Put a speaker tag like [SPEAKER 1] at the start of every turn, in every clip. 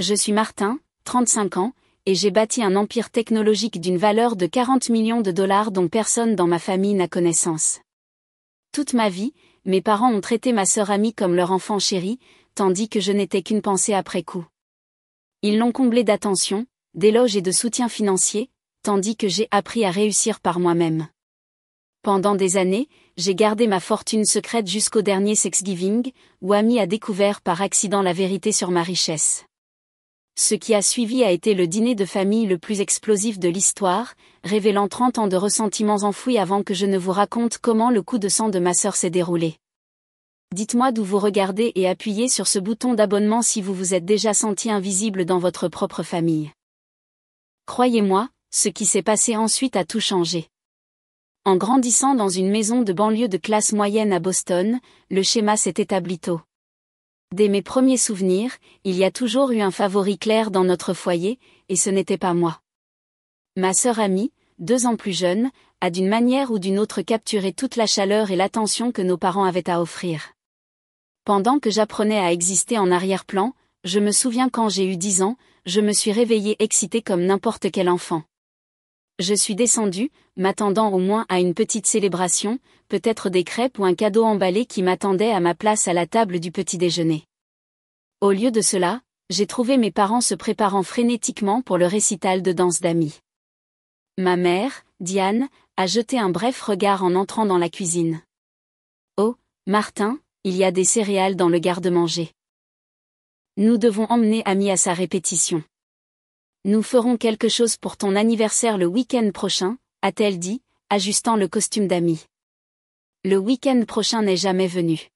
[SPEAKER 1] Je suis Martin, 35 ans, et j'ai bâti un empire technologique d'une valeur de 40 millions de dollars dont personne dans ma famille n'a connaissance. Toute ma vie, mes parents ont traité ma sœur Amy comme leur enfant chéri, tandis que je n'étais qu'une pensée après coup. Ils l'ont comblée d'attention, d'éloges et de soutien financier, tandis que j'ai appris à réussir par moi-même. Pendant des années, j'ai gardé ma fortune secrète jusqu'au dernier Thanksgiving, où Amy a découvert par accident la vérité sur ma richesse. Ce qui a suivi a été le dîner de famille le plus explosif de l'histoire, révélant 30 ans de ressentiments enfouis avant que je ne vous raconte comment le coup de sang de ma sœur s'est déroulé. Dites-moi d'où vous regardez et appuyez sur ce bouton d'abonnement si vous vous êtes déjà senti invisible dans votre propre famille. Croyez-moi, ce qui s'est passé ensuite a tout changé. En grandissant dans une maison de banlieue de classe moyenne à Boston, le schéma s'est établi tôt. Dès mes premiers souvenirs, il y a toujours eu un favori clair dans notre foyer, et ce n'était pas moi. Ma sœur Amy, 2 ans plus jeune, a d'une manière ou d'une autre capturé toute la chaleur et l'attention que nos parents avaient à offrir. Pendant que j'apprenais à exister en arrière-plan, je me souviens quand j'ai eu 10 ans, je me suis réveillée excitée comme n'importe quel enfant. Je suis descendue, m'attendant au moins à une petite célébration, peut-être des crêpes ou un cadeau emballé qui m'attendait à ma place à la table du petit déjeuner. Au lieu de cela, j'ai trouvé mes parents se préparant frénétiquement pour le récital de danse d'Amy. Ma mère, Diane, a jeté un bref regard en entrant dans la cuisine. « Oh, Martin, il y a des céréales dans le garde-manger. Nous devons emmener Amy à sa répétition. Nous ferons quelque chose pour ton anniversaire le week-end prochain, a-t-elle dit, ajustant le costume d'Amy. Le week-end prochain n'est jamais venu.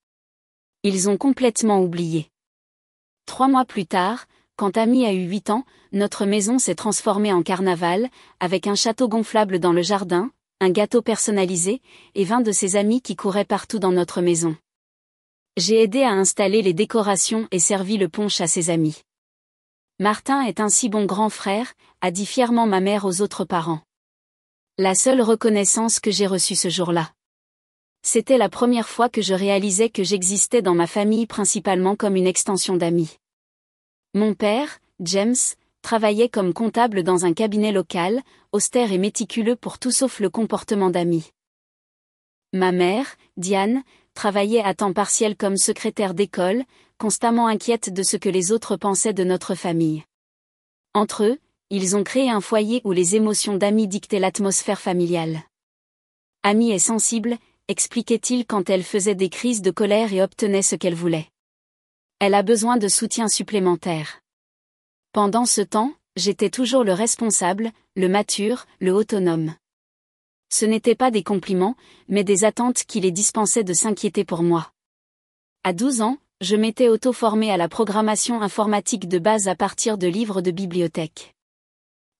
[SPEAKER 1] Ils ont complètement oublié. 3 mois plus tard, quand Amy a eu 8 ans, notre maison s'est transformée en carnaval, avec un château gonflable dans le jardin, un gâteau personnalisé, et 20 de ses amis qui couraient partout dans notre maison. J'ai aidé à installer les décorations et servi le punch à ses amis. Martin est un si bon grand frère, a dit fièrement ma mère aux autres parents. La seule reconnaissance que j'ai reçue ce jour-là. C'était la première fois que je réalisais que j'existais dans ma famille principalement comme une extension d'Amy. Mon père, James, travaillait comme comptable dans un cabinet local, austère et méticuleux pour tout sauf le comportement d'Amy. Ma mère, Diane, travaillait à temps partiel comme secrétaire d'école, constamment inquiète de ce que les autres pensaient de notre famille. Entre eux, ils ont créé un foyer où les émotions d'Amy dictaient l'atmosphère familiale. Amy est sensible, expliquait-il quand elle faisait des crises de colère et obtenait ce qu'elle voulait. Elle a besoin de soutien supplémentaire. Pendant ce temps, j'étais toujours le responsable, le mature, le autonome. Ce n'étaient pas des compliments, mais des attentes qui les dispensaient de s'inquiéter pour moi. À 12 ans, je m'étais auto-formée à la programmation informatique de base à partir de livres de bibliothèque.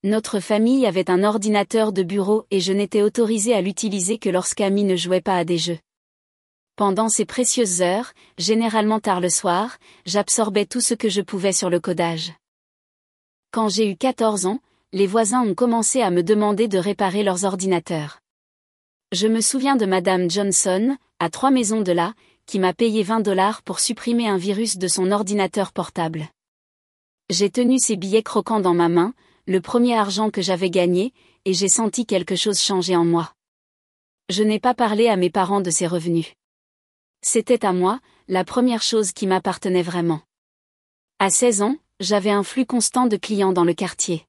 [SPEAKER 1] Notre famille avait un ordinateur de bureau et je n'étais autorisée à l'utiliser que lorsqu'Amy ne jouait pas à des jeux. Pendant ces précieuses heures, généralement tard le soir, j'absorbais tout ce que je pouvais sur le codage. Quand j'ai eu 14 ans, les voisins ont commencé à me demander de réparer leurs ordinateurs. Je me souviens de Madame Johnson, à 3 maisons de là, qui m'a payé $20 pour supprimer un virus de son ordinateur portable. J'ai tenu ces billets croquants dans ma main, le premier argent que j'avais gagné, et j'ai senti quelque chose changer en moi. Je n'ai pas parlé à mes parents de ces revenus. C'était à moi, la première chose qui m'appartenait vraiment. À 16 ans, j'avais un flux constant de clients dans le quartier.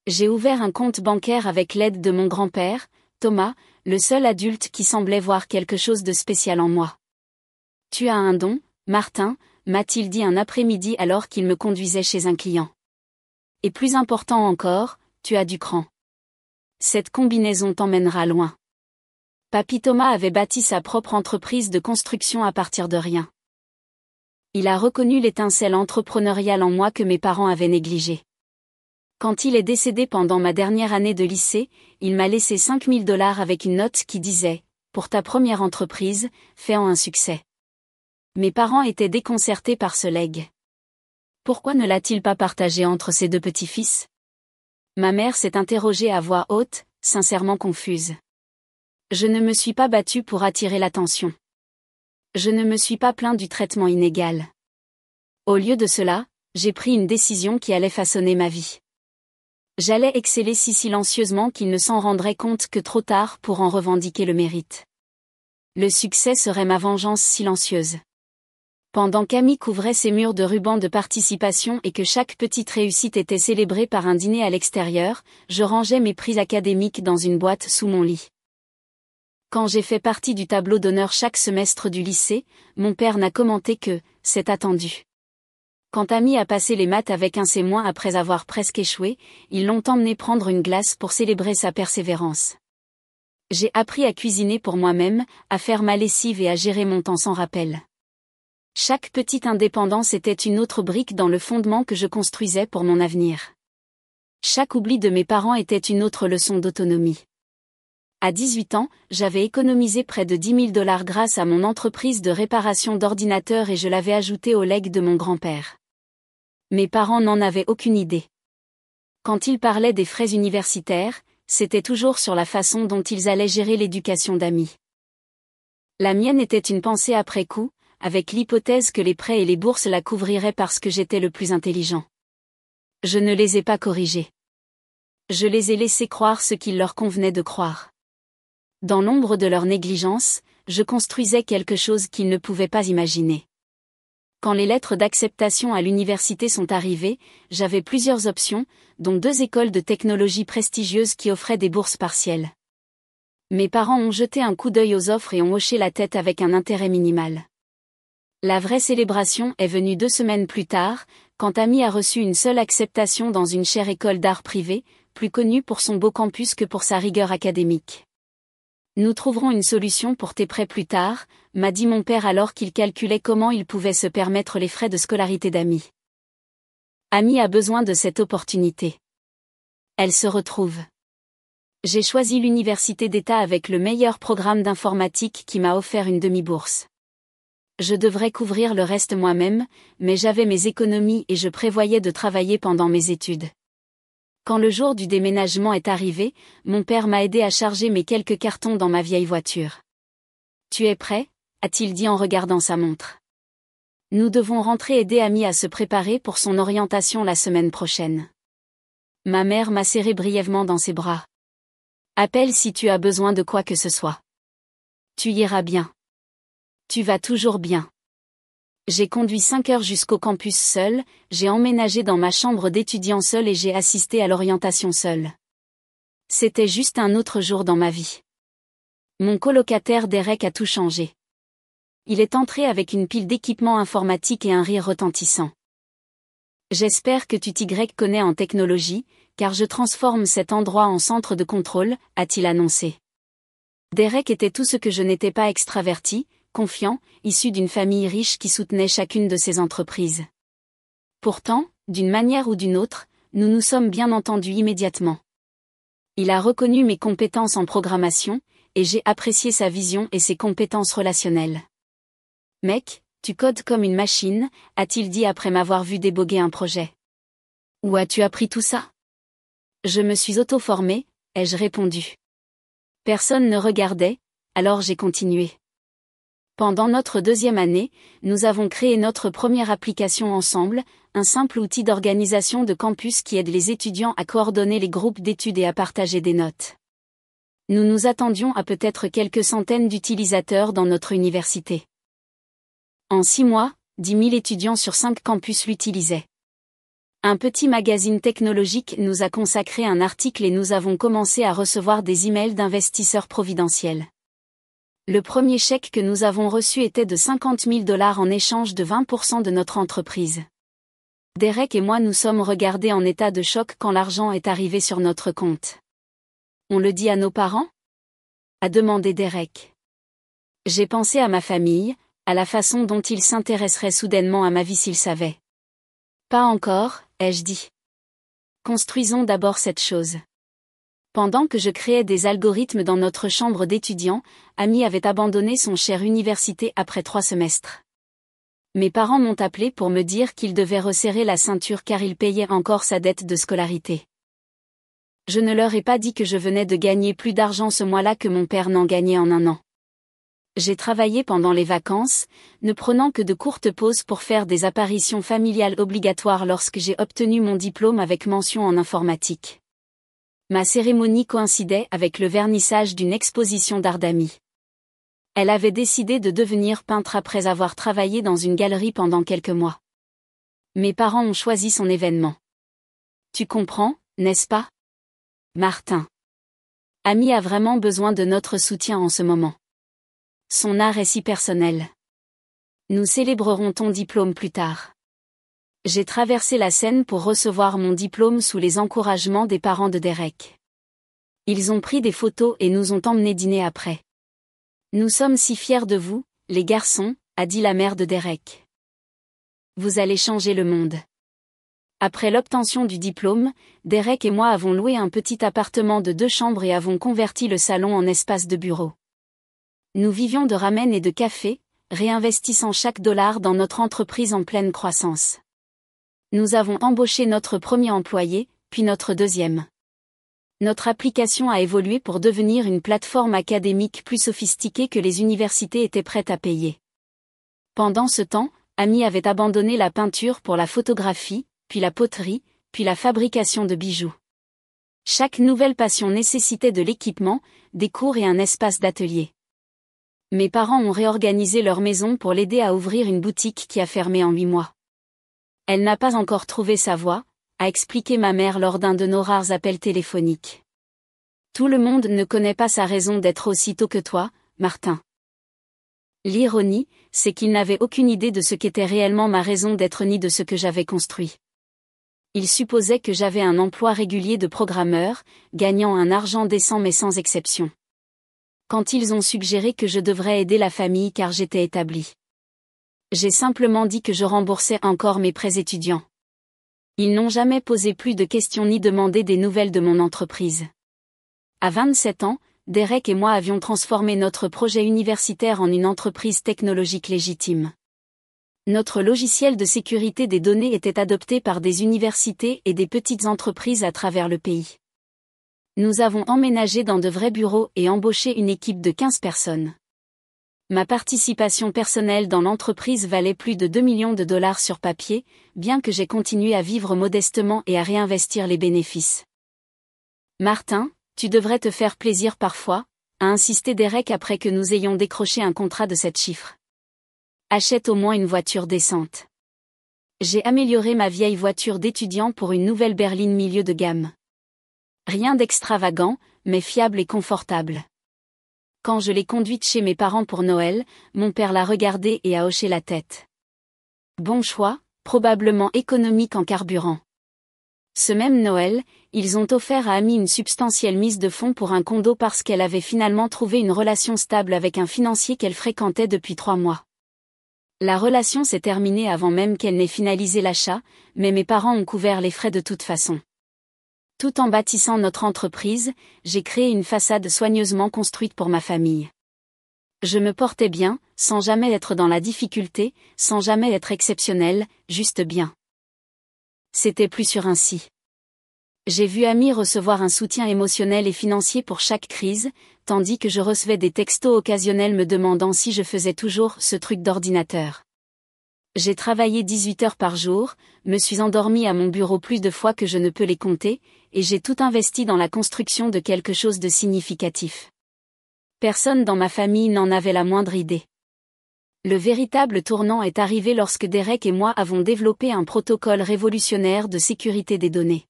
[SPEAKER 1] J'ai ouvert un compte bancaire avec l'aide de mon grand-père, Thomas, le seul adulte qui semblait voir quelque chose de spécial en moi. « Tu as un don, Martin », m'a-t-il dit un après-midi alors qu'il me conduisait chez un client. « Et plus important encore, tu as du cran. Cette combinaison t'emmènera loin. » Papy Thomas avait bâti sa propre entreprise de construction à partir de rien. Il a reconnu l'étincelle entrepreneuriale en moi que mes parents avaient négligée. Quand il est décédé pendant ma dernière année de lycée, il m'a laissé $5000 avec une note qui disait « Pour ta première entreprise, fais-en un succès ». Mes parents étaient déconcertés par ce legs. Pourquoi ne l'a-t-il pas partagé entre ses 2 petits-fils ? Ma mère s'est interrogée à voix haute, sincèrement confuse. Je ne me suis pas battue pour attirer l'attention. Je ne me suis pas plaint du traitement inégal. Au lieu de cela, j'ai pris une décision qui allait façonner ma vie. J'allais exceller si silencieusement qu'il ne s'en rendrait compte que trop tard pour en revendiquer le mérite. Le succès serait ma vengeance silencieuse. Pendant qu'Amy couvrait ses murs de rubans de participation et que chaque petite réussite était célébrée par un dîner à l'extérieur, je rangeais mes prix académiques dans une boîte sous mon lit. Quand j'ai fait partie du tableau d'honneur chaque semestre du lycée, mon père n'a commenté que « c'est attendu ». Quand Amy a passé les maths avec un C- après avoir presque échoué, ils l'ont emmené prendre une glace pour célébrer sa persévérance. J'ai appris à cuisiner pour moi-même, à faire ma lessive et à gérer mon temps sans rappel. Chaque petite indépendance était une autre brique dans le fondement que je construisais pour mon avenir. Chaque oubli de mes parents était une autre leçon d'autonomie. À 18 ans, j'avais économisé près de $10 000 grâce à mon entreprise de réparation d'ordinateurs et je l'avais ajouté au legs de mon grand-père. Mes parents n'en avaient aucune idée. Quand ils parlaient des frais universitaires, c'était toujours sur la façon dont ils allaient gérer l'éducation d'Amy. La mienne était une pensée après coup, avec l'hypothèse que les prêts et les bourses la couvriraient parce que j'étais le plus intelligent. Je ne les ai pas corrigés. Je les ai laissés croire ce qu'il leur convenait de croire. Dans l'ombre de leur négligence, je construisais quelque chose qu'ils ne pouvaient pas imaginer. Quand les lettres d'acceptation à l'université sont arrivées, j'avais plusieurs options, dont 2 écoles de technologie prestigieuses qui offraient des bourses partielles. Mes parents ont jeté un coup d'œil aux offres et ont hoché la tête avec un intérêt minimal. La vraie célébration est venue 2 semaines plus tard, quand Amy a reçu une seule acceptation dans une chère école d'art privée, plus connue pour son beau campus que pour sa rigueur académique. Nous trouverons une solution pour tes prêts plus tard, m'a dit mon père alors qu'il calculait comment il pouvait se permettre les frais de scolarité d'Amy. Amy a besoin de cette opportunité. Elle se retrouve. J'ai choisi l'université d'État avec le meilleur programme d'informatique qui m'a offert une demi-bourse. Je devrais couvrir le reste moi-même, mais j'avais mes économies et je prévoyais de travailler pendant mes études. Quand le jour du déménagement est arrivé, mon père m'a aidé à charger mes quelques cartons dans ma vieille voiture. « Tu es prêt ?» a-t-il dit en regardant sa montre. Nous devons rentrer aider Amy à se préparer pour son orientation la semaine prochaine. Ma mère m'a serré brièvement dans ses bras. « Appelle si tu as besoin de quoi que ce soit. Tu iras bien. Tu vas toujours bien. » J'ai conduit 5 heures jusqu'au campus seul, j'ai emménagé dans ma chambre d'étudiant seul et j'ai assisté à l'orientation seul. C'était juste un autre jour dans ma vie. Mon colocataire Derek a tout changé. Il est entré avec une pile d'équipements informatiques et un rire retentissant. J'espère que tu t'y connais en technologie, car je transforme cet endroit en centre de contrôle, a-t-il annoncé. Derek était tout ce que je n'étais pas extraverti, confiant, issu d'une famille riche qui soutenait chacune de ses entreprises. Pourtant, d'une manière ou d'une autre, nous nous sommes bien entendus immédiatement. Il a reconnu mes compétences en programmation, et j'ai apprécié sa vision et ses compétences relationnelles. « Mec, tu codes comme une machine », a-t-il dit après m'avoir vu déboguer un projet. « Où as-tu appris tout ça ?»« Je me suis auto-formé », ai-je répondu. Personne ne regardait, alors j'ai continué. Pendant notre 2e année, nous avons créé notre première application ensemble, un simple outil d'organisation de campus qui aide les étudiants à coordonner les groupes d'études et à partager des notes. Nous nous attendions à peut-être quelques centaines d'utilisateurs dans notre université. En 6 mois, 10 000 étudiants sur 5 campus l'utilisaient. Un petit magazine technologique nous a consacré un article et nous avons commencé à recevoir des emails d'investisseurs providentiels. Le premier chèque que nous avons reçu était de $50 000 en échange de 20% de notre entreprise. Derek et moi nous sommes regardés en état de choc quand l'argent est arrivé sur notre compte. On le dit à nos parents ? A demandé Derek. J'ai pensé à ma famille, à la façon dont ils s'intéresseraient soudainement à ma vie s'ils savaient. Pas encore, ai-je dit. Construisons d'abord cette chose. Pendant que je créais des algorithmes dans notre chambre d'étudiants, Amy avait abandonné son chère université après 3 semestres. Mes parents m'ont appelé pour me dire qu'il devait resserrer la ceinture car il payait encore sa dette de scolarité. Je ne leur ai pas dit que je venais de gagner plus d'argent ce mois-là que mon père n'en gagnait en un an. J'ai travaillé pendant les vacances, ne prenant que de courtes pauses pour faire des apparitions familiales obligatoires lorsque j'ai obtenu mon diplôme avec mention en informatique. Ma cérémonie coïncidait avec le vernissage d'une exposition d'art d'amis. Elle avait décidé de devenir peintre après avoir travaillé dans une galerie pendant quelques mois. Mes parents ont choisi son événement. Tu comprends, n'est-ce pas? Martin. Ami a vraiment besoin de notre soutien en ce moment. Son art est si personnel. Nous célébrerons ton diplôme plus tard. J'ai traversé la Seine pour recevoir mon diplôme sous les encouragements des parents de Derek. Ils ont pris des photos et nous ont emmenés dîner après. Nous sommes si fiers de vous, les garçons, a dit la mère de Derek. Vous allez changer le monde. Après l'obtention du diplôme, Derek et moi avons loué un petit appartement de 2 chambres et avons converti le salon en espace de bureau. Nous vivions de ramen et de café, réinvestissant chaque dollar dans notre entreprise en pleine croissance. Nous avons embauché notre premier employé, puis notre deuxième. Notre application a évolué pour devenir une plateforme académique plus sophistiquée que les universités étaient prêtes à payer. Pendant ce temps, Ami avait abandonné la peinture pour la photographie, puis la poterie, puis la fabrication de bijoux. Chaque nouvelle passion nécessitait de l'équipement, des cours et un espace d'atelier. Mes parents ont réorganisé leur maison pour l'aider à ouvrir une boutique qui a fermé en 8 mois. Elle n'a pas encore trouvé sa voie, a expliqué ma mère lors d'un de nos rares appels téléphoniques. Tout le monde ne connaît pas sa raison d'être aussitôt que toi, Martin. L'ironie, c'est qu'ils n'avaient aucune idée de ce qu'était réellement ma raison d'être ni de ce que j'avais construit. Ils supposaient que j'avais un emploi régulier de programmeur, gagnant un argent décent mais sans exception. Quand ils ont suggéré que je devrais aider la famille car j'étais établi. J'ai simplement dit que je remboursais encore mes prêts étudiants. Ils n'ont jamais posé plus de questions ni demandé des nouvelles de mon entreprise. À 27 ans, Derek et moi avions transformé notre projet universitaire en une entreprise technologique légitime. Notre logiciel de sécurité des données était adopté par des universités et des petites entreprises à travers le pays. Nous avons emménagé dans de vrais bureaux et embauché une équipe de 15 personnes. Ma participation personnelle dans l'entreprise valait plus de 2 millions de dollars sur papier, bien que j'ai continué à vivre modestement et à réinvestir les bénéfices. Martin, tu devrais te faire plaisir parfois, a insisté Derek après que nous ayons décroché un contrat de 7 chiffres. Achète au moins une voiture décente. J'ai amélioré ma vieille voiture d'étudiant pour une nouvelle berline milieu de gamme. Rien d'extravagant, mais fiable et confortable. Quand je l'ai conduite chez mes parents pour Noël, mon père l'a regardée et a hoché la tête. Bon choix, probablement économique en carburant. Ce même Noël, ils ont offert à Amy une substantielle mise de fonds pour un condo parce qu'elle avait finalement trouvé une relation stable avec un financier qu'elle fréquentait depuis 3 mois. La relation s'est terminée avant même qu'elle n'ait finalisé l'achat, mais mes parents ont couvert les frais de toute façon. Tout en bâtissant notre entreprise, j'ai créé une façade soigneusement construite pour ma famille. Je me portais bien, sans jamais être dans la difficulté, sans jamais être exceptionnel, juste bien. C'était plus sûr ainsi. J'ai vu Amy recevoir un soutien émotionnel et financier pour chaque crise, tandis que je recevais des textos occasionnels me demandant si je faisais toujours ce truc d'ordinateur. J'ai travaillé 18 heures par jour, me suis endormie à mon bureau plus de fois que je ne peux les compter, et j'ai tout investi dans la construction de quelque chose de significatif. Personne dans ma famille n'en avait la moindre idée. Le véritable tournant est arrivé lorsque Derek et moi avons développé un protocole révolutionnaire de sécurité des données.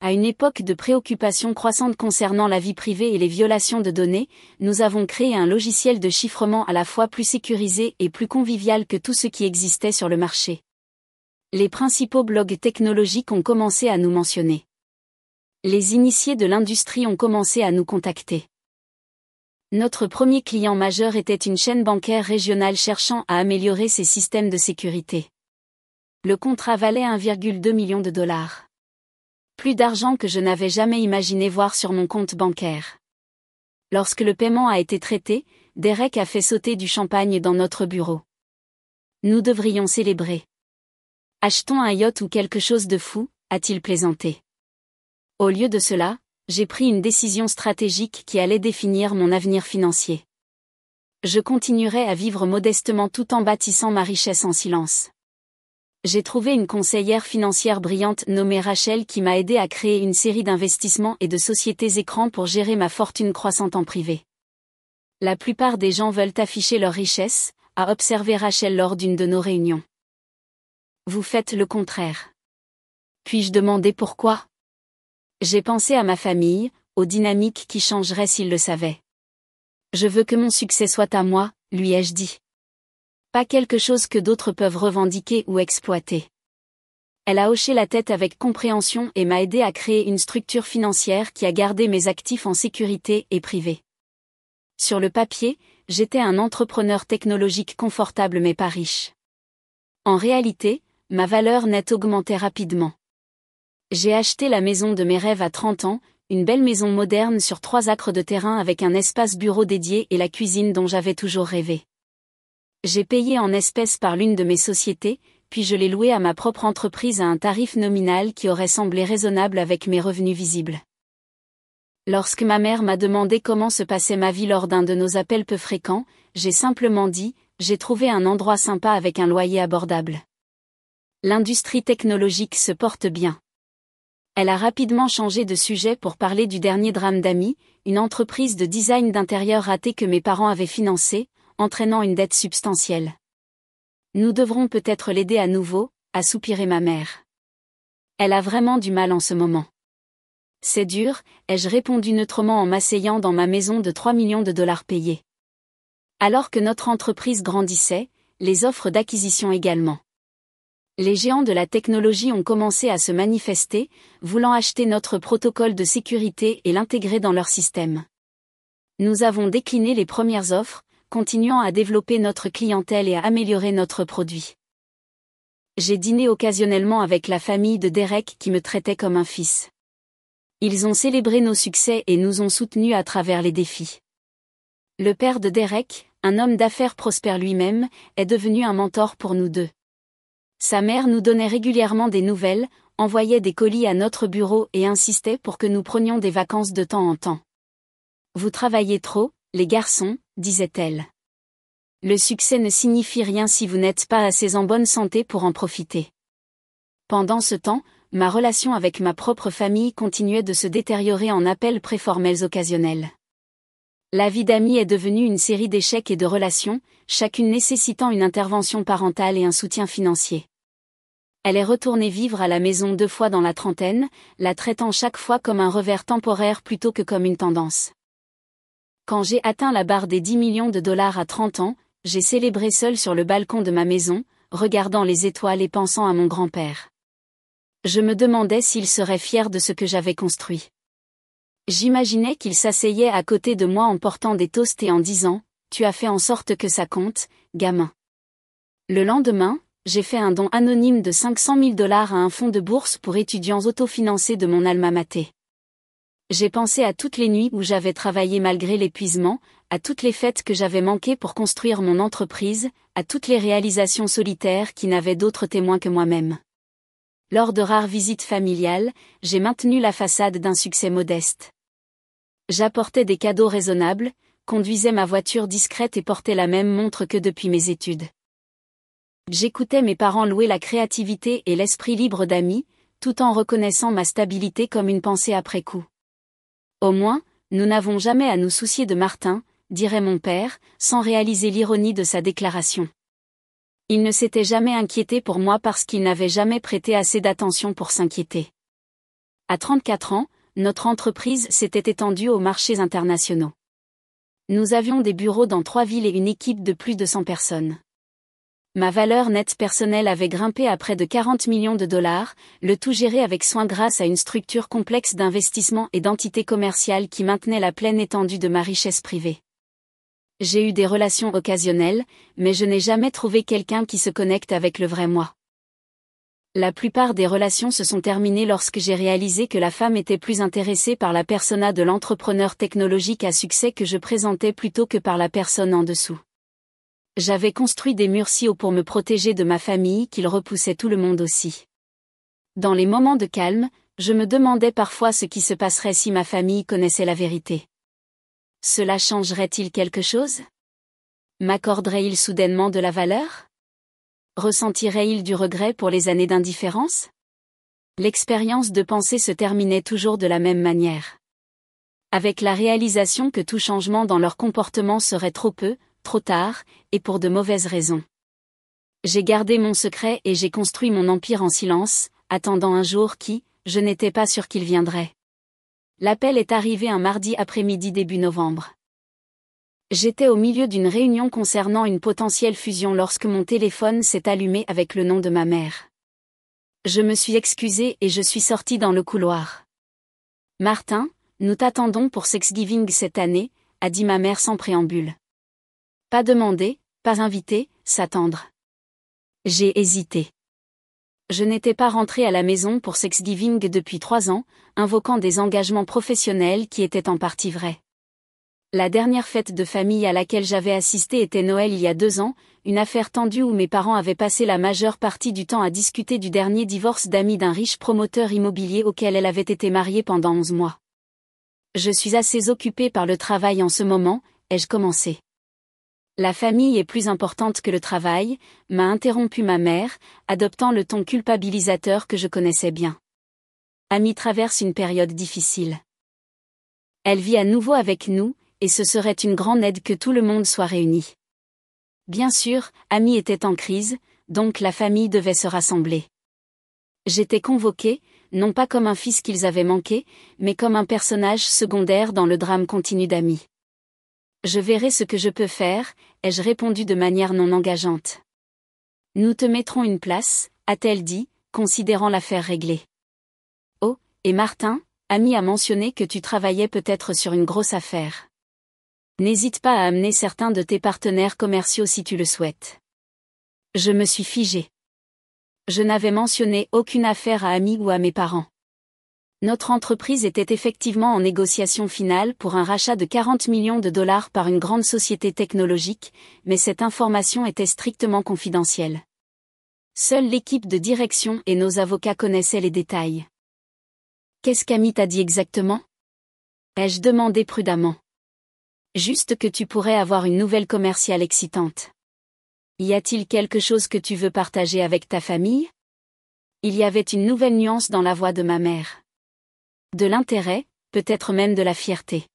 [SPEAKER 1] À une époque de préoccupation croissante concernant la vie privée et les violations de données, nous avons créé un logiciel de chiffrement à la fois plus sécurisé et plus convivial que tout ce qui existait sur le marché. Les principaux blogs technologiques ont commencé à nous mentionner. Les initiés de l'industrie ont commencé à nous contacter. Notre premier client majeur était une chaîne bancaire régionale cherchant à améliorer ses systèmes de sécurité. Le contrat valait 1,2 million de dollars. Plus d'argent que je n'avais jamais imaginé voir sur mon compte bancaire. Lorsque le paiement a été traité, Derek a fait sauter du champagne dans notre bureau. Nous devrions célébrer. Achetons un yacht ou quelque chose de fou, a-t-il plaisanté. Au lieu de cela, j'ai pris une décision stratégique qui allait définir mon avenir financier. Je continuerai à vivre modestement tout en bâtissant ma richesse en silence. J'ai trouvé une conseillère financière brillante nommée Rachel qui m'a aidé à créer une série d'investissements et de sociétés écrans pour gérer ma fortune croissante en privé. La plupart des gens veulent afficher leur richesse, a observé Rachel lors d'une de nos réunions. Vous faites le contraire. Puis-je demander pourquoi? J'ai pensé à ma famille, aux dynamiques qui changeraient s'ils le savaient. Je veux que mon succès soit à moi, lui ai-je dit. Pas quelque chose que d'autres peuvent revendiquer ou exploiter. Elle a hoché la tête avec compréhension et m'a aidé à créer une structure financière qui a gardé mes actifs en sécurité et privés. Sur le papier, j'étais un entrepreneur technologique confortable mais pas riche. En réalité, ma valeur nette augmentait rapidement. J'ai acheté la maison de mes rêves à 30 ans, une belle maison moderne sur 3 acres de terrain avec un espace bureau dédié et la cuisine dont j'avais toujours rêvé. J'ai payé en espèces par l'une de mes sociétés, puis je l'ai louée à ma propre entreprise à un tarif nominal qui aurait semblé raisonnable avec mes revenus visibles. Lorsque ma mère m'a demandé comment se passait ma vie lors d'un de nos appels peu fréquents, j'ai simplement dit, j'ai trouvé un endroit sympa avec un loyer abordable. L'industrie technologique se porte bien. Elle a rapidement changé de sujet pour parler du dernier drame d'Ami, une entreprise de design d'intérieur ratée que mes parents avaient financée, entraînant une dette substantielle. Nous devrons peut-être l'aider à nouveau, a soupiré ma mère. Elle a vraiment du mal en ce moment. C'est dur, ai-je répondu neutrement en m'asseyant dans ma maison de 3 millions de dollars payés. Alors que notre entreprise grandissait, les offres d'acquisition également. Les géants de la technologie ont commencé à se manifester, voulant acheter notre protocole de sécurité et l'intégrer dans leur système. Nous avons décliné les premières offres, continuant à développer notre clientèle et à améliorer notre produit. J'ai dîné occasionnellement avec la famille de Derek qui me traitait comme un fils. Ils ont célébré nos succès et nous ont soutenus à travers les défis. Le père de Derek, un homme d'affaires prospère lui-même, est devenu un mentor pour nous deux. Sa mère nous donnait régulièrement des nouvelles, envoyait des colis à notre bureau et insistait pour que nous prenions des vacances de temps en temps. Vous travaillez trop, les garçons, disait-elle. Le succès ne signifie rien si vous n'êtes pas assez en bonne santé pour en profiter. Pendant ce temps, ma relation avec ma propre famille continuait de se détériorer en appels préformels occasionnels. La vie d'Ami est devenue une série d'échecs et de relations, chacune nécessitant une intervention parentale et un soutien financier. Elle est retournée vivre à la maison 2 fois dans la trentaine, la traitant chaque fois comme un revers temporaire plutôt que comme une tendance. Quand j'ai atteint la barre des 10 millions de dollars à 30 ans, j'ai célébré seul sur le balcon de ma maison, regardant les étoiles et pensant à mon grand-père. Je me demandais s'il serait fier de ce que j'avais construit. J'imaginais qu'il s'asseyait à côté de moi en portant des toasts et en disant « Tu as fait en sorte que ça compte, gamin ». Le lendemain, j'ai fait un don anonyme de 500 000 dollars à un fonds de bourse pour étudiants autofinancés de mon alma mater. J'ai pensé à toutes les nuits où j'avais travaillé malgré l'épuisement, à toutes les fêtes que j'avais manquées pour construire mon entreprise, à toutes les réalisations solitaires qui n'avaient d'autres témoins que moi-même. Lors de rares visites familiales, j'ai maintenu la façade d'un succès modeste. J'apportais des cadeaux raisonnables, conduisais ma voiture discrète et portais la même montre que depuis mes études. J'écoutais mes parents louer la créativité et l'esprit libre d'Ami, tout en reconnaissant ma stabilité comme une pensée après coup. Au moins, nous n'avons jamais à nous soucier de Martin, dirait mon père, sans réaliser l'ironie de sa déclaration. Il ne s'était jamais inquiété pour moi parce qu'il n'avait jamais prêté assez d'attention pour s'inquiéter. À 34 ans, notre entreprise s'était étendue aux marchés internationaux. Nous avions des bureaux dans 3 villes et une équipe de plus de 100 personnes. Ma valeur nette personnelle avait grimpé à près de 40 millions de dollars, le tout géré avec soin grâce à une structure complexe d'investissement et d'entités commerciales qui maintenait la pleine étendue de ma richesse privée. J'ai eu des relations occasionnelles, mais je n'ai jamais trouvé quelqu'un qui se connecte avec le vrai moi. La plupart des relations se sont terminées lorsque j'ai réalisé que la femme était plus intéressée par la persona de l'entrepreneur technologique à succès que je présentais plutôt que par la personne en dessous. J'avais construit des murs si hauts pour me protéger de ma famille qu'ils repoussaient tout le monde aussi. Dans les moments de calme, je me demandais parfois ce qui se passerait si ma famille connaissait la vérité. Cela changerait-il quelque chose ? M'accorderait-il soudainement de la valeur? Ressentirait-il du regret pour les années d'indifférence? L'expérience de pensée se terminait toujours de la même manière. Avec la réalisation que tout changement dans leur comportement serait trop peu, trop tard, et pour de mauvaises raisons. J'ai gardé mon secret et j'ai construit mon empire en silence, attendant un jour qui, je n'étais pas sûr qu'il viendrait. L'appel est arrivé un mardi après-midi début novembre. J'étais au milieu d'une réunion concernant une potentielle fusion lorsque mon téléphone s'est allumé avec le nom de ma mère. Je me suis excusée et je suis sortie dans le couloir. Martin, nous t'attendons pour Thanksgiving cette année, a dit ma mère sans préambule. Pas demandé, pas invité, s'attendre. J'ai hésité. Je n'étais pas rentrée à la maison pour Thanksgiving depuis 3 ans, invoquant des engagements professionnels qui étaient en partie vrais. La dernière fête de famille à laquelle j'avais assisté était Noël il y a 2 ans, une affaire tendue où mes parents avaient passé la majeure partie du temps à discuter du dernier divorce d'Amy d'un riche promoteur immobilier auquel elle avait été mariée pendant 11 mois. Je suis assez occupée par le travail en ce moment, ai-je commencé. La famille est plus importante que le travail, m'a interrompu ma mère, adoptant le ton culpabilisateur que je connaissais bien. Amy traverse une période difficile. Elle vit à nouveau avec nous, et ce serait une grande aide que tout le monde soit réuni. Bien sûr, Amy était en crise, donc la famille devait se rassembler. J'étais convoquée, non pas comme un fils qu'ils avaient manqué, mais comme un personnage secondaire dans le drame continu d'Amy. Je verrai ce que je peux faire, ai-je répondu de manière non engageante. Nous te mettrons une place, a-t-elle dit, considérant l'affaire réglée. Oh, et Martin, Amy a mentionné que tu travaillais peut-être sur une grosse affaire. N'hésite pas à amener certains de tes partenaires commerciaux si tu le souhaites. Je me suis figée. Je n'avais mentionné aucune affaire à Amy ou à mes parents. Notre entreprise était effectivement en négociation finale pour un rachat de 40 millions de dollars par une grande société technologique, mais cette information était strictement confidentielle. Seule l'équipe de direction et nos avocats connaissaient les détails. Qu'est-ce qu'Amy t'a dit exactement? Ai-je demandé prudemment. Juste que tu pourrais avoir une nouvelle commerciale excitante. Y a-t-il quelque chose que tu veux partager avec ta famille? Il y avait une nouvelle nuance dans la voix de ma mère. De l'intérêt, peut-être même de la fierté.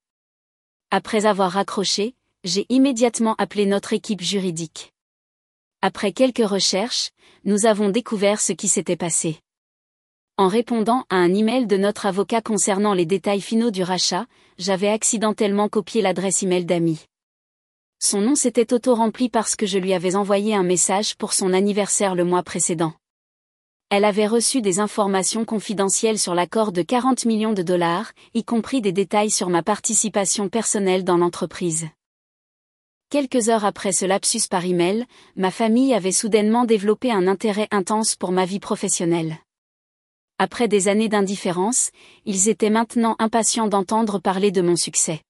[SPEAKER 1] Après avoir raccroché, j'ai immédiatement appelé notre équipe juridique. Après quelques recherches, nous avons découvert ce qui s'était passé. En répondant à un email de notre avocat concernant les détails finaux du rachat, j'avais accidentellement copié l'adresse email d'Amy. Son nom s'était auto-rempli parce que je lui avais envoyé un message pour son anniversaire le mois précédent. Elle avait reçu des informations confidentielles sur l'accord de 40 millions de dollars, y compris des détails sur ma participation personnelle dans l'entreprise. Quelques heures après ce lapsus par email, ma famille avait soudainement développé un intérêt intense pour ma vie professionnelle. Après des années d'indifférence, ils étaient maintenant impatients d'entendre parler de mon succès.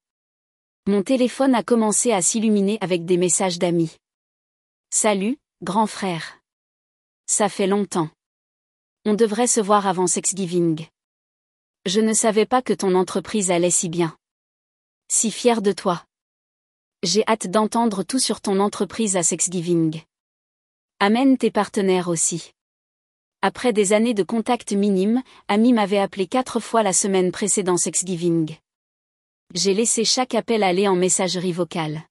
[SPEAKER 1] Mon téléphone a commencé à s'illuminer avec des messages d'Amy. Salut, grand frère. Ça fait longtemps. On devrait se voir avant Thanksgiving. Je ne savais pas que ton entreprise allait si bien. Si fière de toi. J'ai hâte d'entendre tout sur ton entreprise à Thanksgiving. Amène tes partenaires aussi. Après des années de contact minime, Amy m'avait appelé 4 fois la semaine précédant Thanksgiving. J'ai laissé chaque appel aller en messagerie vocale.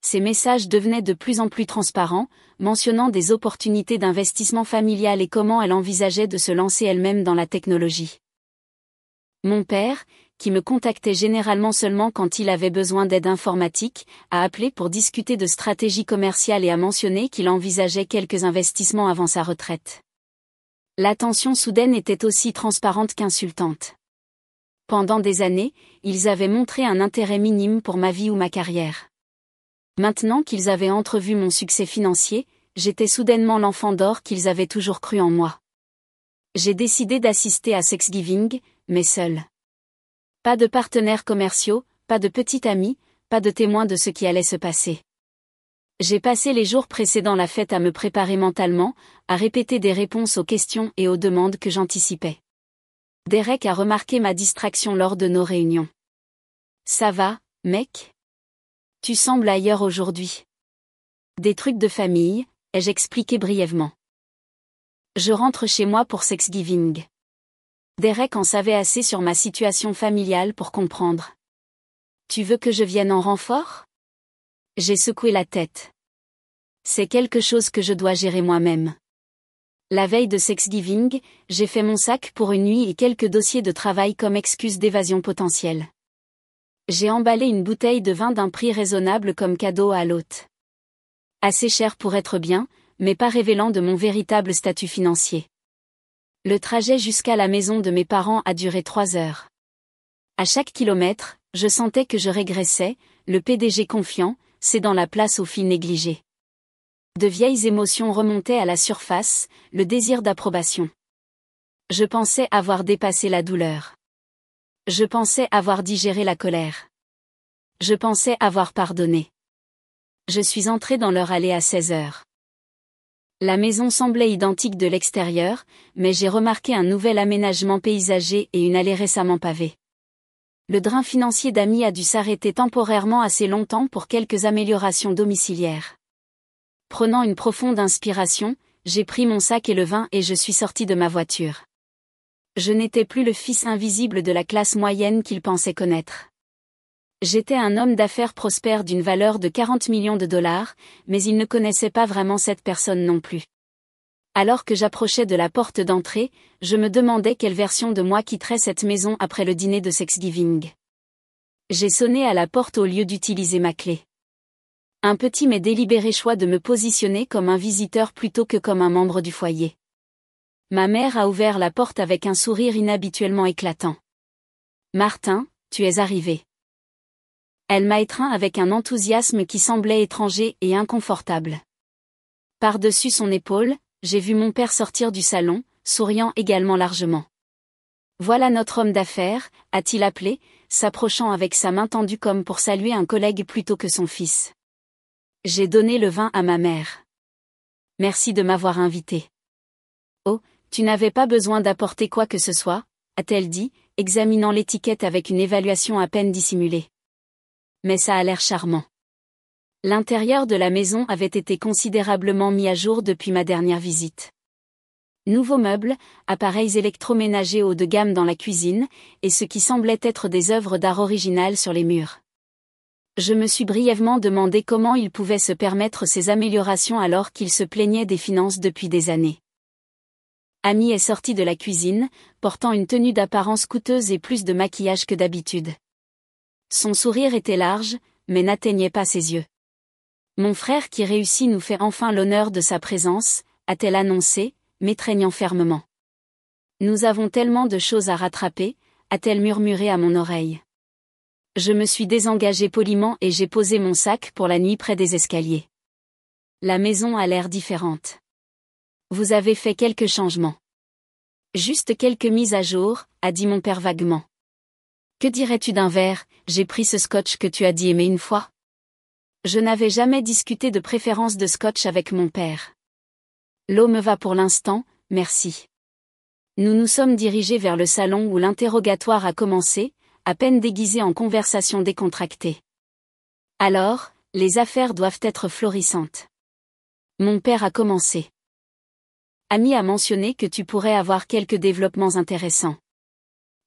[SPEAKER 1] Ces messages devenaient de plus en plus transparents, mentionnant des opportunités d'investissement familial et comment elle envisageait de se lancer elle-même dans la technologie. Mon père, qui me contactait généralement seulement quand il avait besoin d'aide informatique, a appelé pour discuter de stratégie commerciale et a mentionné qu'il envisageait quelques investissements avant sa retraite. L'attention soudaine était aussi transparente qu'insultante. Pendant des années, ils avaient montré un intérêt minime pour ma vie ou ma carrière. Maintenant qu'ils avaient entrevu mon succès financier, j'étais soudainement l'enfant d'or qu'ils avaient toujours cru en moi. J'ai décidé d'assister à Thanksgiving, mais seul. Pas de partenaires commerciaux, pas de petits amis, pas de témoins de ce qui allait se passer. J'ai passé les jours précédant la fête à me préparer mentalement, à répéter des réponses aux questions et aux demandes que j'anticipais. Derek a remarqué ma distraction lors de nos réunions. Ça va, mec? Tu sembles ailleurs aujourd'hui. Des trucs de famille, ai-je expliqué brièvement. Je rentre chez moi pour Thanksgiving. Derek en savait assez sur ma situation familiale pour comprendre. Tu veux que je vienne en renfort? J'ai secoué la tête. C'est quelque chose que je dois gérer moi-même. La veille de Thanksgiving, j'ai fait mon sac pour une nuit et quelques dossiers de travail comme excuse d'évasion potentielle. J'ai emballé une bouteille de vin d'un prix raisonnable comme cadeau à l'hôte. Assez cher pour être bien, mais pas révélant de mon véritable statut financier. Le trajet jusqu'à la maison de mes parents a duré 3 heures. À chaque kilomètre, je sentais que je régressais, le PDG confiant, cédant la place aux filles négligées. De vieilles émotions remontaient à la surface, le désir d'approbation. Je pensais avoir dépassé la douleur. Je pensais avoir digéré la colère. Je pensais avoir pardonné. Je suis entré dans leur allée à 16 heures. La maison semblait identique de l'extérieur, mais j'ai remarqué un nouvel aménagement paysager et une allée récemment pavée. Le drain financier d'Amy a dû s'arrêter temporairement assez longtemps pour quelques améliorations domiciliaires. Prenant une profonde inspiration, j'ai pris mon sac et le vin et je suis sorti de ma voiture. Je n'étais plus le fils invisible de la classe moyenne qu'il pensait connaître. J'étais un homme d'affaires prospère d'une valeur de 40 millions de dollars, mais il ne connaissait pas vraiment cette personne non plus. Alors que j'approchais de la porte d'entrée, je me demandais quelle version de moi quitterait cette maison après le dîner de Thanksgiving. J'ai sonné à la porte au lieu d'utiliser ma clé. Un petit mais délibéré choix de me positionner comme un visiteur plutôt que comme un membre du foyer. Ma mère a ouvert la porte avec un sourire inhabituellement éclatant. « Martin, tu es arrivé. » Elle m'a étreint avec un enthousiasme qui semblait étranger et inconfortable. Par-dessus son épaule, j'ai vu mon père sortir du salon, souriant également largement. « Voilà notre homme d'affaires », a-t-il appelé, s'approchant avec sa main tendue comme pour saluer un collègue plutôt que son fils. J'ai donné le vin à ma mère. « Merci de m'avoir invité. »« Oh, tu n'avais pas besoin d'apporter quoi que ce soit, » a-t-elle dit, examinant l'étiquette avec une évaluation à peine dissimulée. Mais ça a l'air charmant. L'intérieur de la maison avait été considérablement mis à jour depuis ma dernière visite. Nouveaux meubles, appareils électroménagers haut de gamme dans la cuisine, et ce qui semblait être des œuvres d'art originales sur les murs. Je me suis brièvement demandé comment il pouvait se permettre ces améliorations alors qu'il se plaignait des finances depuis des années. Amy est sortie de la cuisine, portant une tenue d'apparence coûteuse et plus de maquillage que d'habitude. Son sourire était large, mais n'atteignait pas ses yeux. « Mon frère qui réussit nous fait enfin l'honneur de sa présence », a-t-elle annoncé, m'étreignant fermement. « Nous avons tellement de choses à rattraper », a-t-elle murmuré à mon oreille. Je me suis désengagé poliment et j'ai posé mon sac pour la nuit près des escaliers. La maison a l'air différente. Vous avez fait quelques changements. Juste quelques mises à jour, a dit mon père vaguement. Que dirais-tu d'un verre, j'ai pris ce scotch que tu as dit aimer une fois. Je n'avais jamais discuté de préférence de scotch avec mon père. L'eau me va pour l'instant, merci. Nous nous sommes dirigés vers le salon où l'interrogatoire a commencé, à peine déguisé en conversation décontractée. Alors, les affaires doivent être florissantes. Mon père a commencé. Amy a mentionné que tu pourrais avoir quelques développements intéressants.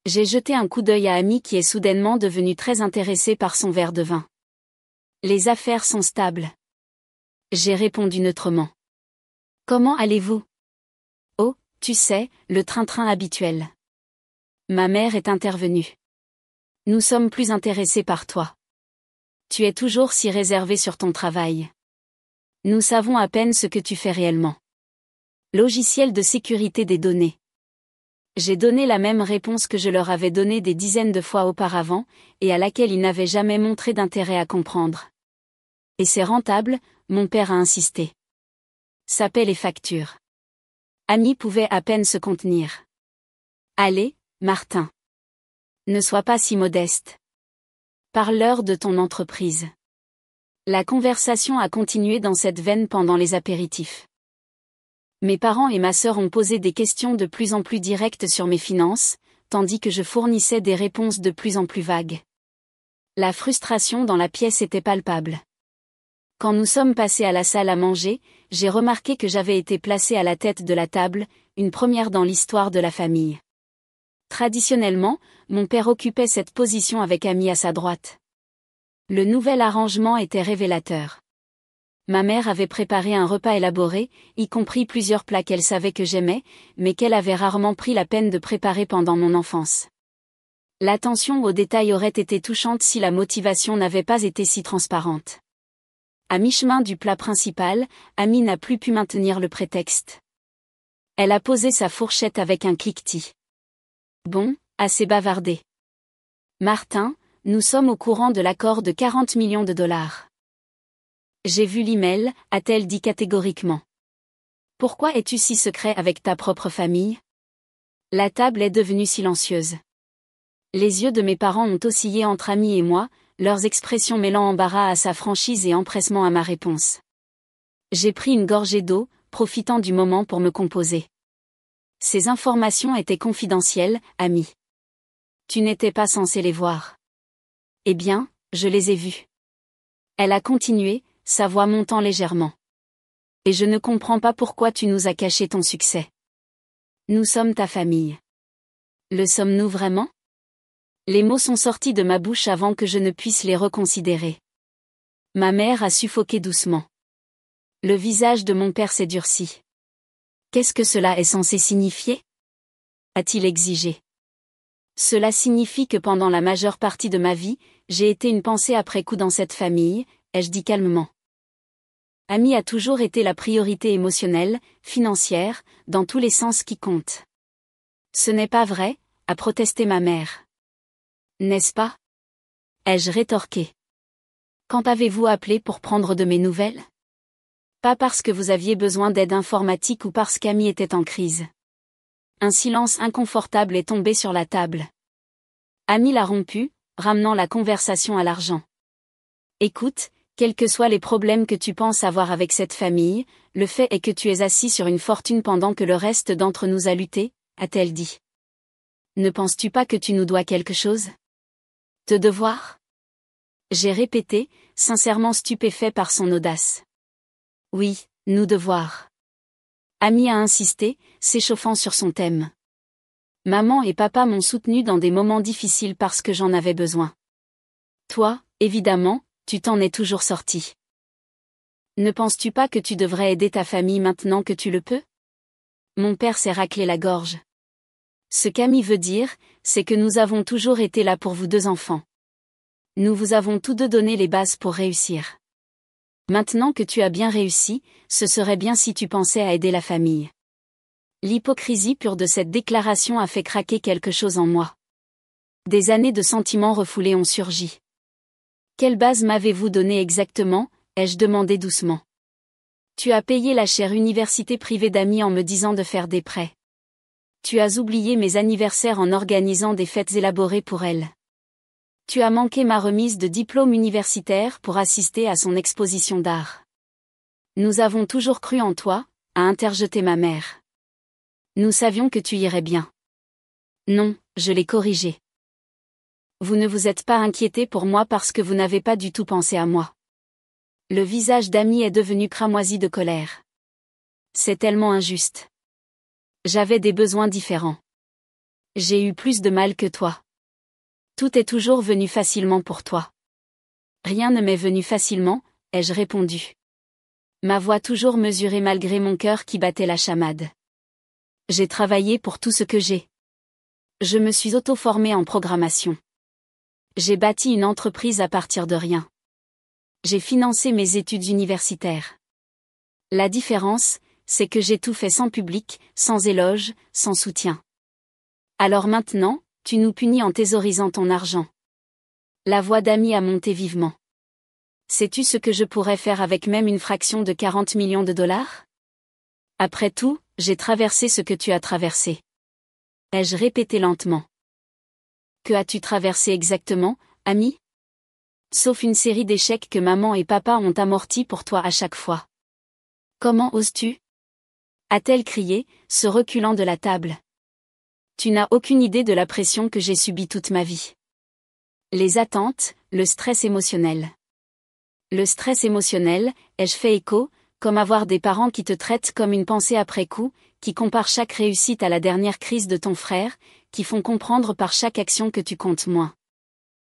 [SPEAKER 1] J'ai jeté un coup d'œil à Amy qui est soudainement devenue très intéressée par son verre de vin. Les affaires sont stables. J'ai répondu neutrement. Comment allez-vous? Oh, tu sais, le train-train habituel. Ma mère est intervenue. Nous sommes plus intéressés par toi. Tu es toujours si réservé sur ton travail. Nous savons à peine ce que tu fais réellement. Logiciel de sécurité des données. J'ai donné la même réponse que je leur avais donnée des dizaines de fois auparavant, et à laquelle ils n'avaient jamais montré d'intérêt à comprendre. Et c'est rentable, mon père a insisté. Ça paie les factures. Amy pouvait à peine se contenir. Allez, Martin. Ne sois pas si modeste. Parle-leur de ton entreprise. La conversation a continué dans cette veine pendant les apéritifs. Mes parents et ma sœur ont posé des questions de plus en plus directes sur mes finances, tandis que je fournissais des réponses de plus en plus vagues. La frustration dans la pièce était palpable. Quand nous sommes passés à la salle à manger, j'ai remarqué que j'avais été placée à la tête de la table, une première dans l'histoire de la famille. Traditionnellement, mon père occupait cette position avec Amy à sa droite. Le nouvel arrangement était révélateur. Ma mère avait préparé un repas élaboré, y compris plusieurs plats qu'elle savait que j'aimais, mais qu'elle avait rarement pris la peine de préparer pendant mon enfance. L'attention aux détails aurait été touchante si la motivation n'avait pas été si transparente. À mi-chemin du plat principal, Amy n'a plus pu maintenir le prétexte. Elle a posé sa fourchette avec un cliquetis. Bon, assez bavardé. Martin, nous sommes au courant de l'accord de 40 millions de dollars. J'ai vu l'email, a-t-elle dit catégoriquement. Pourquoi es-tu si secret avec ta propre famille? La table est devenue silencieuse. Les yeux de mes parents ont oscillé entre Amy et moi, leurs expressions mêlant embarras à sa franchise et empressement à ma réponse. J'ai pris une gorgée d'eau, profitant du moment pour me composer. Ces informations étaient confidentielles, Amy. Tu n'étais pas censé les voir. Eh bien, je les ai vues. Elle a continué, sa voix montant légèrement. Et je ne comprends pas pourquoi tu nous as caché ton succès. Nous sommes ta famille. Le sommes-nous vraiment? Les mots sont sortis de ma bouche avant que je ne puisse les reconsidérer. Ma mère a suffoqué doucement. Le visage de mon père s'est durci. Qu'est-ce que cela est censé signifier? A-t-il exigé. Cela signifie que pendant la majeure partie de ma vie, j'ai été une pensée après coup dans cette famille, ai-je dit calmement. Amy a toujours été la priorité émotionnelle, financière, dans tous les sens qui comptent. Ce n'est pas vrai, a protesté ma mère. N'est-ce pas? Ai-je rétorqué. Quand avez-vous appelé pour prendre de mes nouvelles? Pas parce que vous aviez besoin d'aide informatique ou parce qu'Amy était en crise. Un silence inconfortable est tombé sur la table. Amy l'a rompu, ramenant la conversation à l'argent. Écoute, quels que soient les problèmes que tu penses avoir avec cette famille, le fait est que tu es assis sur une fortune pendant que le reste d'entre nous a lutté, a-t-elle dit. Ne penses-tu pas que tu nous dois quelque chose? Te devoir? J'ai répété, sincèrement stupéfait par son audace. Oui, nous devoir. Amy a insisté, s'échauffant sur son thème. Maman et papa m'ont soutenu dans des moments difficiles parce que j'en avais besoin. Toi, évidemment, tu t'en es toujours sorti. Ne penses-tu pas que tu devrais aider ta famille maintenant que tu le peux? Mon père s'est raclé la gorge. Ce qu'Amy veut dire, c'est que nous avons toujours été là pour vous deux enfants. Nous vous avons tous deux donné les bases pour réussir. Maintenant que tu as bien réussi, ce serait bien si tu pensais à aider la famille. L'hypocrisie pure de cette déclaration a fait craquer quelque chose en moi. Des années de sentiments refoulés ont surgi. Quelle base m'avez-vous donnée exactement, ai-je demandé doucement. Tu as payé la chère université privée d'Amy en me disant de faire des prêts. Tu as oublié mes anniversaires en organisant des fêtes élaborées pour elle. Tu as manqué ma remise de diplôme universitaire pour assister à son exposition d'art. Nous avons toujours cru en toi, a interjeté ma mère. Nous savions que tu irais bien. Non, je l'ai corrigé. Vous ne vous êtes pas inquiété pour moi parce que vous n'avez pas du tout pensé à moi. Le visage d'Amy est devenu cramoisi de colère. C'est tellement injuste. J'avais des besoins différents. J'ai eu plus de mal que toi. Tout est toujours venu facilement pour toi. Rien ne m'est venu facilement, ai-je répondu. Ma voix toujours mesurée malgré mon cœur qui battait la chamade. J'ai travaillé pour tout ce que j'ai. Je me suis auto-formée en programmation. J'ai bâti une entreprise à partir de rien. J'ai financé mes études universitaires. La différence, c'est que j'ai tout fait sans public, sans éloge, sans soutien. Alors maintenant, tu nous punis en thésaurisant ton argent. La voix d'Amy a monté vivement. Sais-tu ce que je pourrais faire avec même une fraction de 40 millions de dollars? Après tout, j'ai traversé ce que tu as traversé. Ai-je répété lentement. Que as-tu traversé exactement, Amy? Sauf une série d'échecs que maman et papa ont amortis pour toi à chaque fois. Comment oses-tu? A-t-elle crié, se reculant de la table. Tu n'as aucune idée de la pression que j'ai subie toute ma vie. Les attentes, le stress émotionnel. Le stress émotionnel, ai-je fait écho, comme avoir des parents qui te traitent comme une pensée après coup, qui comparent chaque réussite à la dernière crise de ton frère, qui font comprendre par chaque action que tu comptes moins.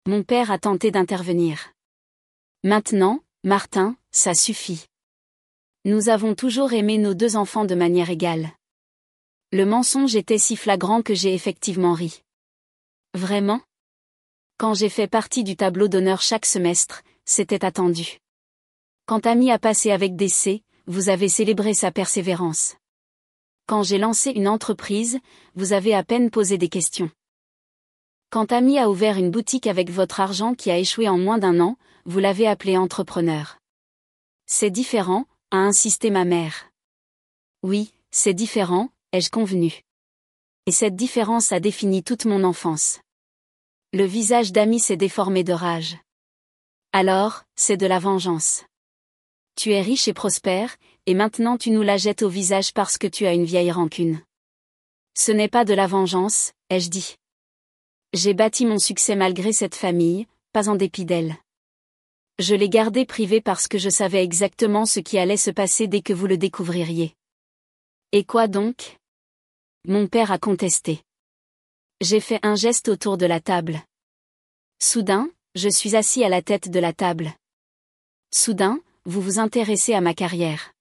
[SPEAKER 1] Mon père a tenté d'intervenir. Maintenant, Martin, ça suffit. Nous avons toujours aimé nos 2 enfants de manière égale. Le mensonge était si flagrant que j'ai effectivement ri. Vraiment? Quand j'ai fait partie du tableau d'honneur chaque semestre, c'était attendu. Quand Ami a passé avec des C, vous avez célébré sa persévérance. Quand j'ai lancé une entreprise, vous avez à peine posé des questions. Quand Ami a ouvert une boutique avec votre argent qui a échoué en moins d'1 an, vous l'avez appelé entrepreneur. C'est différent, a insisté ma mère. Oui, c'est différent, ai-je convenu. Et cette différence a défini toute mon enfance. Le visage d'Ami s'est déformé de rage. Alors, c'est de la vengeance. Tu es riche et prospère, et maintenant tu nous la jettes au visage parce que tu as une vieille rancune. Ce n'est pas de la vengeance, ai-je dit. J'ai bâti mon succès malgré cette famille, pas en dépit d'elle. Je l'ai gardé privé parce que je savais exactement ce qui allait se passer dès que vous le découvririez. Et quoi donc? Mon père a contesté. J'ai fait un geste autour de la table. Soudain, je suis assis à la tête de la table. Soudain, vous vous intéressez à ma carrière.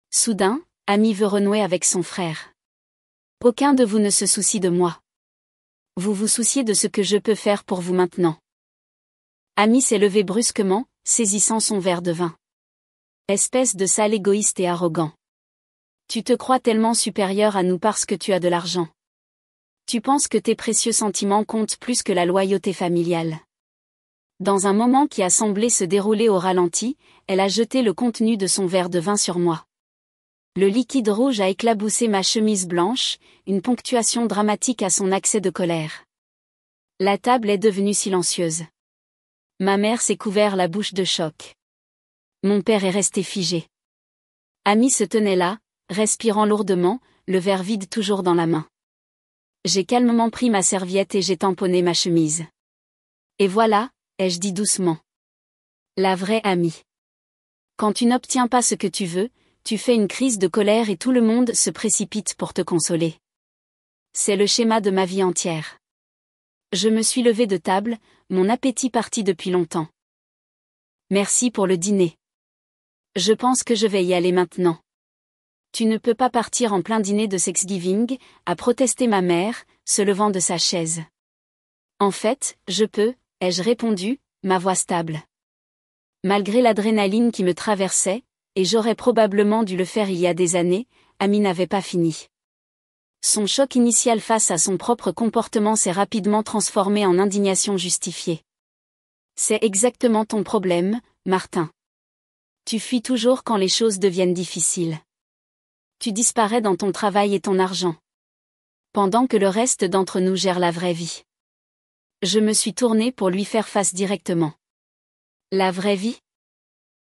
[SPEAKER 1] Soudain, Ami veut renouer avec son frère. Aucun de vous ne se soucie de moi. Vous vous souciez de ce que je peux faire pour vous maintenant. Ami s'est levé brusquement, saisissant son verre de vin. Espèce de sale égoïste et arrogant. Tu te crois tellement supérieur à nous parce que tu as de l'argent. Tu penses que tes précieux sentiments comptent plus que la loyauté familiale. Dans un moment qui a semblé se dérouler au ralenti, elle a jeté le contenu de son verre de vin sur moi. Le liquide rouge a éclaboussé ma chemise blanche, une ponctuation dramatique à son accès de colère. La table est devenue silencieuse. Ma mère s'est couvert la bouche de choc. Mon père est resté figé. Ami se tenait là, respirant lourdement, le verre vide toujours dans la main. J'ai calmement pris ma serviette et j'ai tamponné ma chemise. Et voilà, ai-je dit doucement. La vraie amie. Quand tu n'obtiens pas ce que tu veux, tu fais une crise de colère et tout le monde se précipite pour te consoler. C'est le schéma de ma vie entière. Je me suis levée de table, mon appétit parti depuis longtemps. Merci pour le dîner. Je pense que je vais y aller maintenant. Tu ne peux pas partir en plein dîner de Thanksgiving, a protesté ma mère, se levant de sa chaise. En fait, je peux, ai-je répondu, ma voix stable. Malgré l'adrénaline qui me traversait, et j'aurais probablement dû le faire il y a des années, Ami n'avait pas fini. Son choc initial face à son propre comportement s'est rapidement transformé en indignation justifiée. C'est exactement ton problème, Martin. Tu fuis toujours quand les choses deviennent difficiles. Tu disparais dans ton travail et ton argent. Pendant que le reste d'entre nous gère la vraie vie. Je me suis tournée pour lui faire face directement. La vraie vie?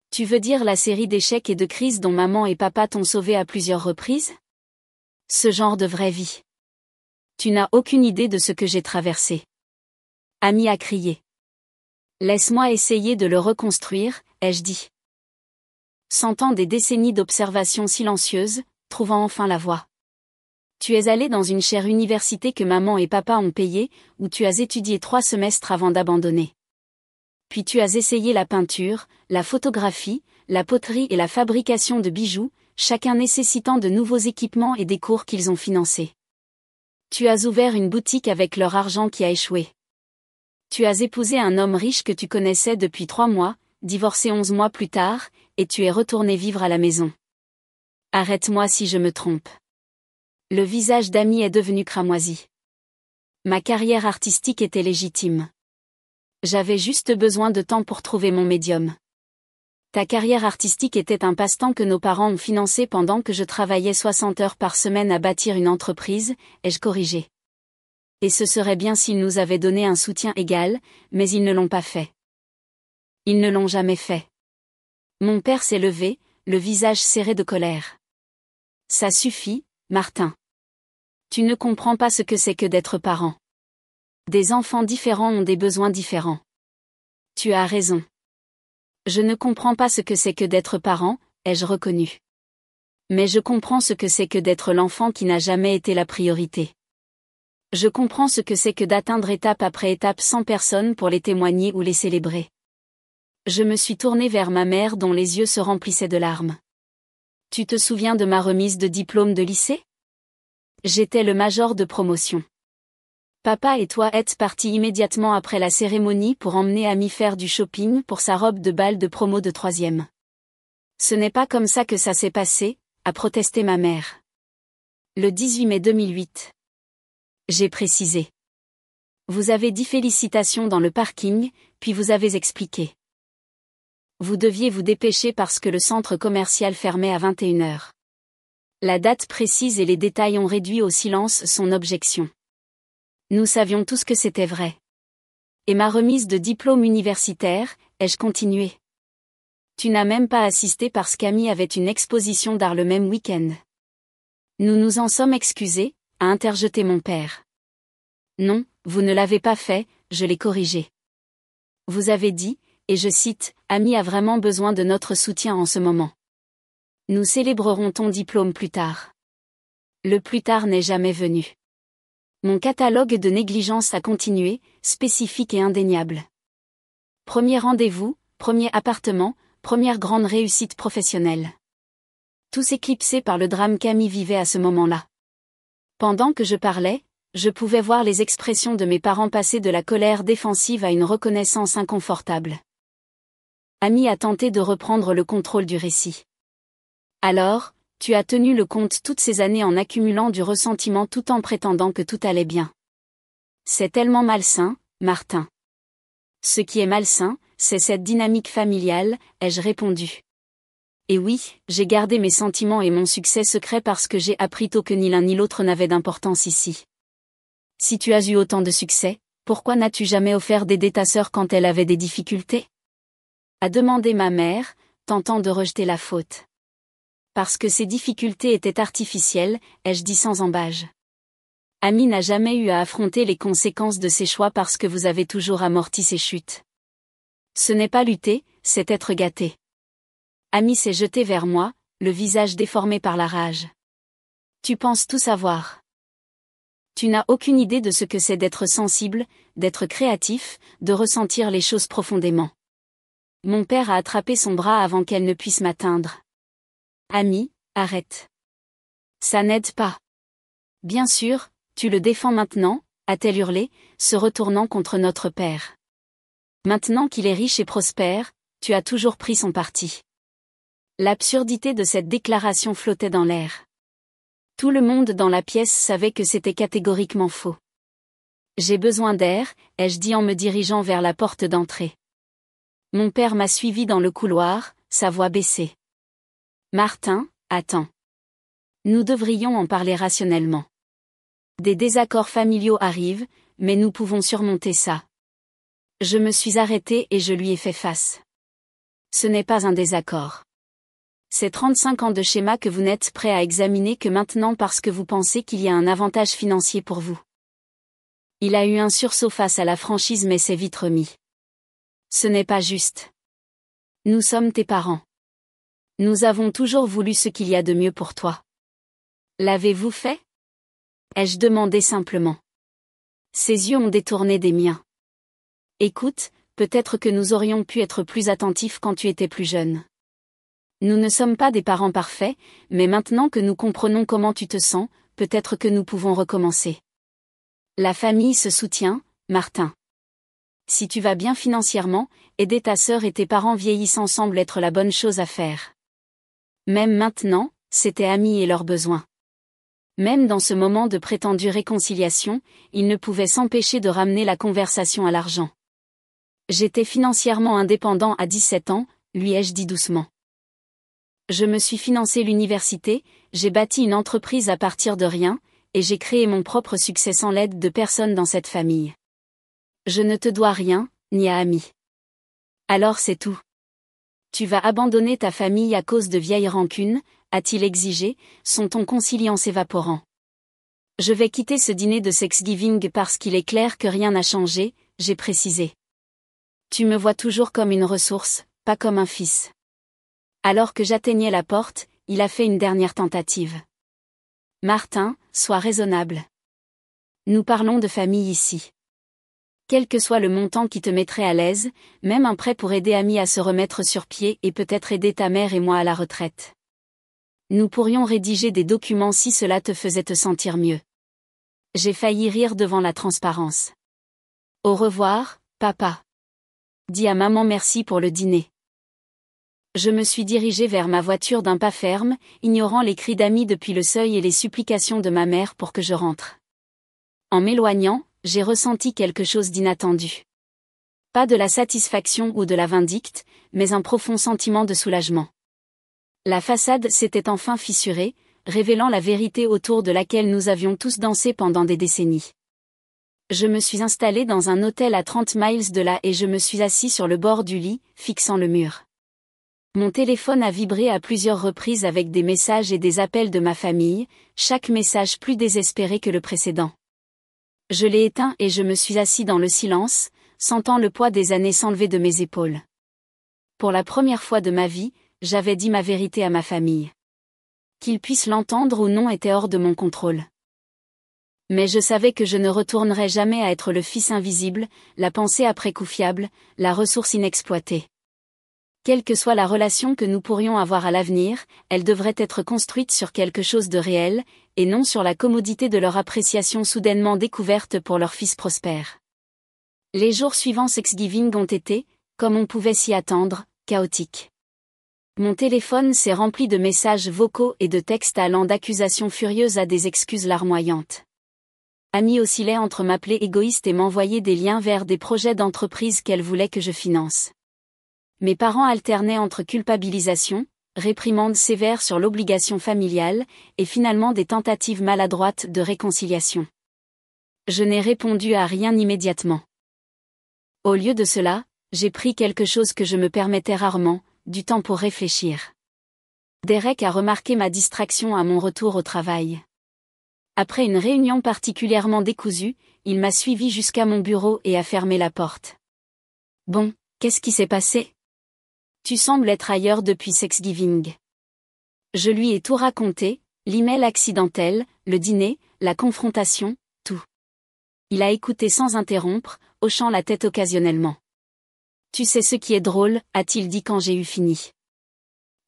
[SPEAKER 1] Tu veux dire la série d'échecs et de crises dont maman et papa t'ont sauvé à plusieurs reprises? Ce genre de vraie vie. Tu n'as aucune idée de ce que j'ai traversé. Ami a crié. Laisse-moi essayer de le reconstruire, ai-je dit. Sentant des décennies d'observation silencieuse, trouvant enfin la voie. Tu es allé dans une chère université que maman et papa ont payée, où tu as étudié 3 semestres avant d'abandonner. Puis tu as essayé la peinture, la photographie, la poterie et la fabrication de bijoux, chacun nécessitant de nouveaux équipements et des cours qu'ils ont financés. Tu as ouvert une boutique avec leur argent qui a échoué. Tu as épousé un homme riche que tu connaissais depuis 3 mois, divorcé 11 mois plus tard, et tu es retourné vivre à la maison. Arrête-moi si je me trompe. Le visage d'Ami est devenu cramoisi. Ma carrière artistique était légitime. J'avais juste besoin de temps pour trouver mon médium. Ta carrière artistique était un passe-temps que nos parents ont financé pendant que je travaillais 60 heures par semaine à bâtir une entreprise, ai-je corrigé. Et ce serait bien s'ils nous avaient donné un soutien égal, mais ils ne l'ont pas fait. Ils ne l'ont jamais fait. Mon père s'est levé, le visage serré de colère. Ça suffit, Martin. Tu ne comprends pas ce que c'est que d'être parent. Des enfants différents ont des besoins différents. Tu as raison. Je ne comprends pas ce que c'est que d'être parent, ai-je reconnu. Mais je comprends ce que c'est que d'être l'enfant qui n'a jamais été la priorité. Je comprends ce que c'est que d'atteindre étape après étape sans personne pour les témoigner ou les célébrer. Je me suis tournée vers ma mère dont les yeux se remplissaient de larmes. Tu te souviens de ma remise de diplôme de lycée? J'étais le major de promotion. Papa et toi êtes partis immédiatement après la cérémonie pour emmener Ami faire du shopping pour sa robe de bal de promo de 3e. Ce n'est pas comme ça que ça s'est passé, a protesté ma mère. Le 18 mai 2008. J'ai précisé. Vous avez dit félicitations dans le parking, puis vous avez expliqué. Vous deviez vous dépêcher parce que le centre commercial fermait à 21h. La date précise et les détails ont réduit au silence son objection. Nous savions tous que c'était vrai. Et ma remise de diplôme universitaire, ai-je continué. Tu n'as même pas assisté parce qu'Ami avait une exposition d'art le même week-end. Nous nous en sommes excusés, a interjeté mon père. Non, vous ne l'avez pas fait, je l'ai corrigé. Vous avez dit, et je cite, Ami a vraiment besoin de notre soutien en ce moment. Nous célébrerons ton diplôme plus tard. Le plus tard n'est jamais venu. Mon catalogue de négligence a continué, spécifique et indéniable. Premier rendez-vous, premier appartement, première grande réussite professionnelle. Tout s'éclipsait par le drame qu'Ami vivait à ce moment-là. Pendant que je parlais, je pouvais voir les expressions de mes parents passer de la colère défensive à une reconnaissance inconfortable. Ami a tenté de reprendre le contrôle du récit. Alors, tu as tenu le compte toutes ces années en accumulant du ressentiment tout en prétendant que tout allait bien. C'est tellement malsain, Martin. Ce qui est malsain, c'est cette dynamique familiale, ai-je répondu. Et oui, j'ai gardé mes sentiments et mon succès secret parce que j'ai appris tôt que ni l'un ni l'autre n'avait d'importance ici. Si tu as eu autant de succès, pourquoi n'as-tu jamais offert d'aider ta sœur quand elle avait des difficultés? A demandé ma mère, tentant de rejeter la faute. Parce que ces difficultés étaient artificielles, ai-je dit sans embâge. Ami n'a jamais eu à affronter les conséquences de ses choix parce que vous avez toujours amorti ses chutes. Ce n'est pas lutter, c'est être gâté. Ami s'est jeté vers moi, le visage déformé par la rage. Tu penses tout savoir. Tu n'as aucune idée de ce que c'est d'être sensible, d'être créatif, de ressentir les choses profondément. Mon père a attrapé son bras avant qu'elle ne puisse m'atteindre. Ami, arrête. Ça n'aide pas. Bien sûr, tu le défends maintenant, a-t-elle hurlé, se retournant contre notre père. Maintenant qu'il est riche et prospère, tu as toujours pris son parti. L'absurdité de cette déclaration flottait dans l'air. Tout le monde dans la pièce savait que c'était catégoriquement faux. J'ai besoin d'air, ai-je dit en me dirigeant vers la porte d'entrée. Mon père m'a suivi dans le couloir, sa voix baissée. Martin, attends. Nous devrions en parler rationnellement. Des désaccords familiaux arrivent, mais nous pouvons surmonter ça. Je me suis arrêtée et je lui ai fait face. Ce n'est pas un désaccord. C'est 35 ans de schéma que vous n'êtes prêt à examiner que maintenant parce que vous pensez qu'il y a un avantage financier pour vous. Il a eu un sursaut face à la franchise mais s'est vite remis. Ce n'est pas juste. Nous sommes tes parents. Nous avons toujours voulu ce qu'il y a de mieux pour toi. L'avez-vous fait? Ai-je demandé simplement. Ses yeux ont détourné des miens. Écoute, peut-être que nous aurions pu être plus attentifs quand tu étais plus jeune. Nous ne sommes pas des parents parfaits, mais maintenant que nous comprenons comment tu te sens, peut-être que nous pouvons recommencer. La famille se soutient, Martin. Si tu vas bien financièrement, aider ta sœur et tes parents vieillissant semble être la bonne chose à faire. Même maintenant, c'était Ami et leurs besoins. Même dans ce moment de prétendue réconciliation, il ne pouvait s'empêcher de ramener la conversation à l'argent. J'étais financièrement indépendant à 17 ans, lui ai-je dit doucement. Je me suis financé l'université, j'ai bâti une entreprise à partir de rien, et j'ai créé mon propre succès sans l'aide de personne dans cette famille. Je ne te dois rien, ni à Ami. Alors c'est tout. Tu vas abandonner ta famille à cause de vieilles rancunes, a-t-il exigé, son ton conciliant s'évaporant. Je vais quitter ce dîner de Thanksgiving parce qu'il est clair que rien n'a changé, j'ai précisé. Tu me vois toujours comme une ressource, pas comme un fils. Alors que j'atteignais la porte, il a fait une dernière tentative. Martin, sois raisonnable. Nous parlons de famille ici. Quel que soit le montant qui te mettrait à l'aise, même un prêt pour aider Ami à se remettre sur pied et peut-être aider ta mère et moi à la retraite. Nous pourrions rédiger des documents si cela te faisait te sentir mieux. J'ai failli rire devant la transparence. Au revoir, papa. Dis à maman merci pour le dîner. Je me suis dirigée vers ma voiture d'un pas ferme, ignorant les cris d'Ami depuis le seuil et les supplications de ma mère pour que je rentre. En m'éloignant, j'ai ressenti quelque chose d'inattendu. Pas de la satisfaction ou de la vindicte, mais un profond sentiment de soulagement. La façade s'était enfin fissurée, révélant la vérité autour de laquelle nous avions tous dansé pendant des décennies. Je me suis installé dans un hôtel à 30 miles de là et je me suis assis sur le bord du lit, fixant le mur. Mon téléphone a vibré à plusieurs reprises avec des messages et des appels de ma famille, chaque message plus désespéré que le précédent. Je l'ai éteint et je me suis assis dans le silence, sentant le poids des années s'enlever de mes épaules. Pour la première fois de ma vie, j'avais dit ma vérité à ma famille. Qu'ils puissent l'entendre ou non était hors de mon contrôle. Mais je savais que je ne retournerais jamais à être le fils invisible, la pensée après coup fiable, la ressource inexploitée. Quelle que soit la relation que nous pourrions avoir à l'avenir, elle devrait être construite sur quelque chose de réel, et non sur la commodité de leur appréciation soudainement découverte pour leur fils prospère. Les jours suivants Thanksgiving ont été, comme on pouvait s'y attendre, chaotiques. Mon téléphone s'est rempli de messages vocaux et de textes allant d'accusations furieuses à des excuses larmoyantes. Ami oscillait entre m'appeler égoïste et m'envoyer des liens vers des projets d'entreprise qu'elle voulait que je finance. Mes parents alternaient entre culpabilisation, réprimandes sévères sur l'obligation familiale, et finalement des tentatives maladroites de réconciliation. Je n'ai répondu à rien immédiatement. Au lieu de cela, j'ai pris quelque chose que je me permettais rarement, du temps pour réfléchir. Derek a remarqué ma distraction à mon retour au travail. Après une réunion particulièrement décousue, il m'a suivi jusqu'à mon bureau et a fermé la porte. Bon, qu'est-ce qui s'est passé ? Tu sembles être ailleurs depuis Thanksgiving. Je lui ai tout raconté, l'email accidentel, le dîner, la confrontation, tout. Il a écouté sans interrompre, hochant la tête occasionnellement. Tu sais ce qui est drôle, a-t-il dit quand j'ai eu fini.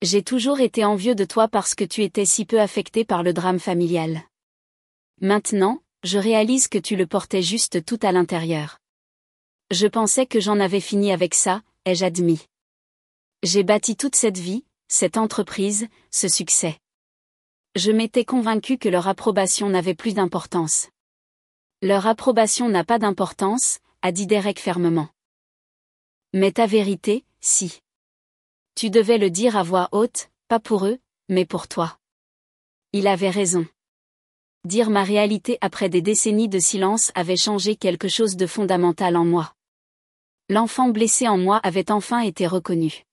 [SPEAKER 1] J'ai toujours été envieux de toi parce que tu étais si peu affecté par le drame familial. Maintenant, je réalise que tu le portais juste tout à l'intérieur. Je pensais que j'en avais fini avec ça, ai-je admis. J'ai bâti toute cette vie, cette entreprise, ce succès. Je m'étais convaincu que leur approbation n'avait plus d'importance. Leur approbation n'a pas d'importance, a dit Derek fermement. Mais ta vérité, si. Tu devais le dire à voix haute, pas pour eux, mais pour toi. Il avait raison. Dire ma réalité après des décennies de silence avait changé quelque chose de fondamental en moi. L'enfant blessé en moi avait enfin été reconnu.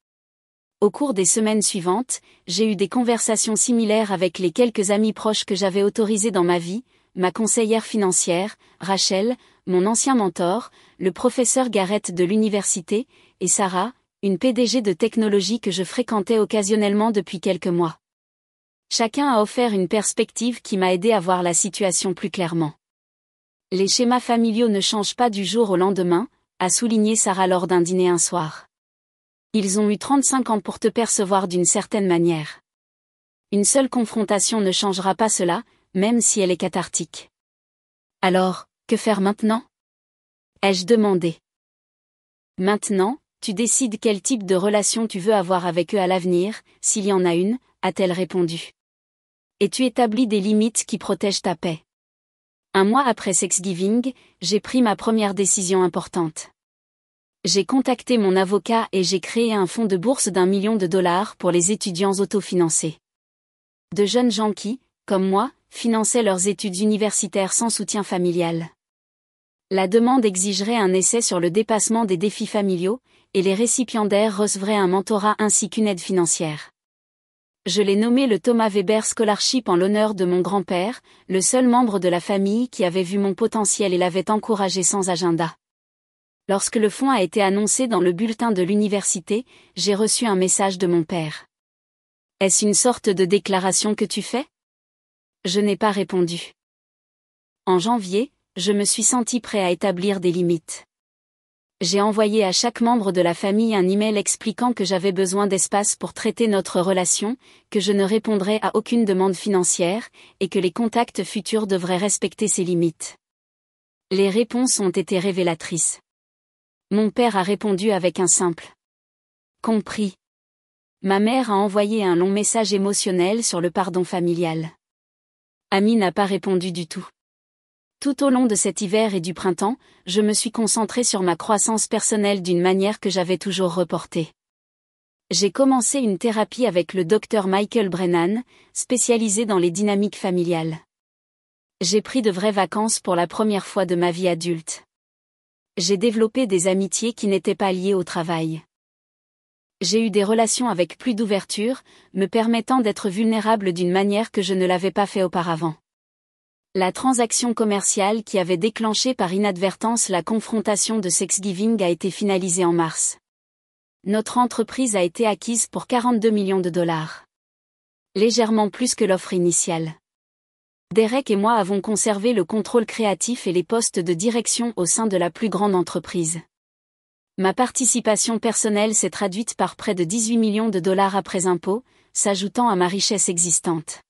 [SPEAKER 1] Au cours des semaines suivantes, j'ai eu des conversations similaires avec les quelques amis proches que j'avais autorisés dans ma vie, ma conseillère financière, Rachel, mon ancien mentor, le professeur Garrett de l'université, et Sarah, une PDG de technologie que je fréquentais occasionnellement depuis quelques mois. Chacun a offert une perspective qui m'a aidé à voir la situation plus clairement. Les schémas familiaux ne changent pas du jour au lendemain, a souligné Sarah lors d'un dîner un soir. Ils ont eu 35 ans pour te percevoir d'une certaine manière. Une seule confrontation ne changera pas cela, même si elle est cathartique. Alors, que faire maintenant ? Ai-je demandé. Maintenant, tu décides quel type de relation tu veux avoir avec eux à l'avenir, s'il y en a une, a-t-elle répondu. Et tu établis des limites qui protègent ta paix. Un mois après Thanksgiving, j'ai pris ma première décision importante. J'ai contacté mon avocat et j'ai créé un fonds de bourse d'1 million de dollars pour les étudiants autofinancés. De jeunes gens qui, comme moi, finançaient leurs études universitaires sans soutien familial. La demande exigerait un essai sur le dépassement des défis familiaux, et les récipiendaires recevraient un mentorat ainsi qu'une aide financière. Je l'ai nommé le Thomas Weber Scholarship en l'honneur de mon grand-père, le seul membre de la famille qui avait vu mon potentiel et l'avait encouragé sans agenda. Lorsque le fonds a été annoncé dans le bulletin de l'université, j'ai reçu un message de mon père. « Est-ce une sorte de déclaration que tu fais ?» Je n'ai pas répondu. En janvier, je me suis senti prêt à établir des limites. J'ai envoyé à chaque membre de la famille un email expliquant que j'avais besoin d'espace pour traiter notre relation, que je ne répondrais à aucune demande financière, et que les contacts futurs devraient respecter ces limites. Les réponses ont été révélatrices. Mon père a répondu avec un simple « compris ». Ma mère a envoyé un long message émotionnel sur le pardon familial. Ami n'a pas répondu du tout. Tout au long de cet hiver et du printemps, je me suis concentrée sur ma croissance personnelle d'une manière que j'avais toujours reportée. J'ai commencé une thérapie avec le Dr Michael Brennan, spécialisé dans les dynamiques familiales. J'ai pris de vraies vacances pour la première fois de ma vie adulte. J'ai développé des amitiés qui n'étaient pas liées au travail. J'ai eu des relations avec plus d'ouverture, me permettant d'être vulnérable d'une manière que je ne l'avais pas fait auparavant. La transaction commerciale qui avait déclenché par inadvertance la confrontation de Sexgiving a été finalisée en mars. Notre entreprise a été acquise pour 42 millions de dollars. Légèrement plus que l'offre initiale. Derek et moi avons conservé le contrôle créatif et les postes de direction au sein de la plus grande entreprise. Ma participation personnelle s'est traduite par près de 18 millions de dollars après impôts, s'ajoutant à ma richesse existante.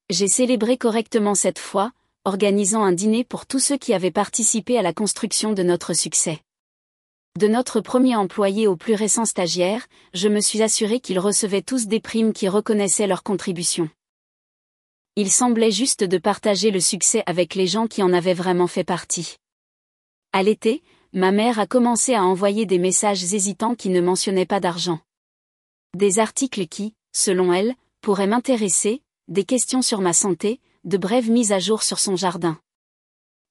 [SPEAKER 1] J'ai célébré correctement cette fois, organisant un dîner pour tous ceux qui avaient participé à la construction de notre succès. De notre premier employé au plus récent stagiaire, je me suis assuré qu'ils recevaient tous des primes qui reconnaissaient leur contribution. Il semblait juste de partager le succès avec les gens qui en avaient vraiment fait partie. À l'été, ma mère a commencé à envoyer des messages hésitants qui ne mentionnaient pas d'argent. Des articles qui, selon elle, pourraient m'intéresser, des questions sur ma santé, de brèves mises à jour sur son jardin.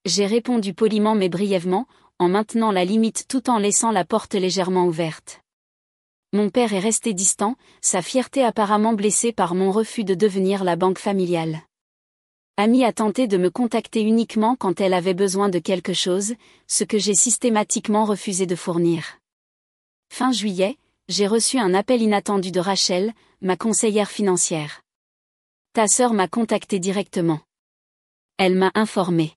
[SPEAKER 1] J'ai répondu poliment mais brièvement, en maintenant la limite tout en laissant la porte légèrement ouverte. Mon père est resté distant, sa fierté apparemment blessée par mon refus de devenir la banque familiale. Amy a tenté de me contacter uniquement quand elle avait besoin de quelque chose, ce que j'ai systématiquement refusé de fournir. Fin juillet, j'ai reçu un appel inattendu de Rachel, ma conseillère financière. Ta sœur m'a contacté directement. Elle m'a informé.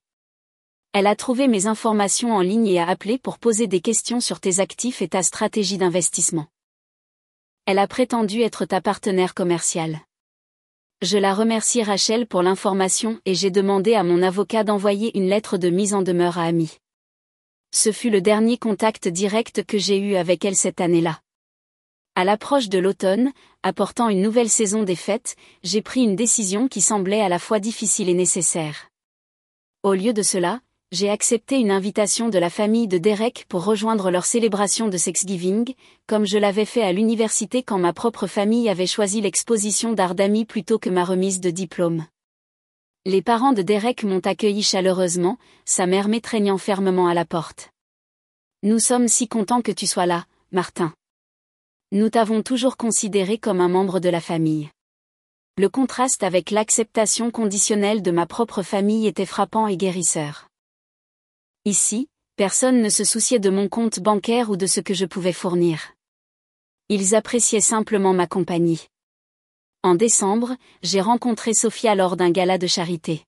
[SPEAKER 1] Elle a trouvé mes informations en ligne et a appelé pour poser des questions sur tes actifs et ta stratégie d'investissement. Elle a prétendu être ta partenaire commerciale. Je la remercie Rachel pour l'information et j'ai demandé à mon avocat d'envoyer une lettre de mise en demeure à Amy. Ce fut le dernier contact direct que j'ai eu avec elle cette année-là. À l'approche de l'automne, apportant une nouvelle saison des fêtes, j'ai pris une décision qui semblait à la fois difficile et nécessaire. Au lieu de cela, j'ai accepté une invitation de la famille de Derek pour rejoindre leur célébration de Sexgiving, comme je l'avais fait à l'université quand ma propre famille avait choisi l'exposition d'art d'Amy plutôt que ma remise de diplôme. Les parents de Derek m'ont accueilli chaleureusement, sa mère m'étreignant fermement à la porte. « Nous sommes si contents que tu sois là, Martin. Nous t'avons toujours considéré comme un membre de la famille. » Le contraste avec l'acceptation conditionnelle de ma propre famille était frappant et guérisseur. Ici, personne ne se souciait de mon compte bancaire ou de ce que je pouvais fournir. Ils appréciaient simplement ma compagnie. En décembre, j'ai rencontré Sophia lors d'un gala de charité.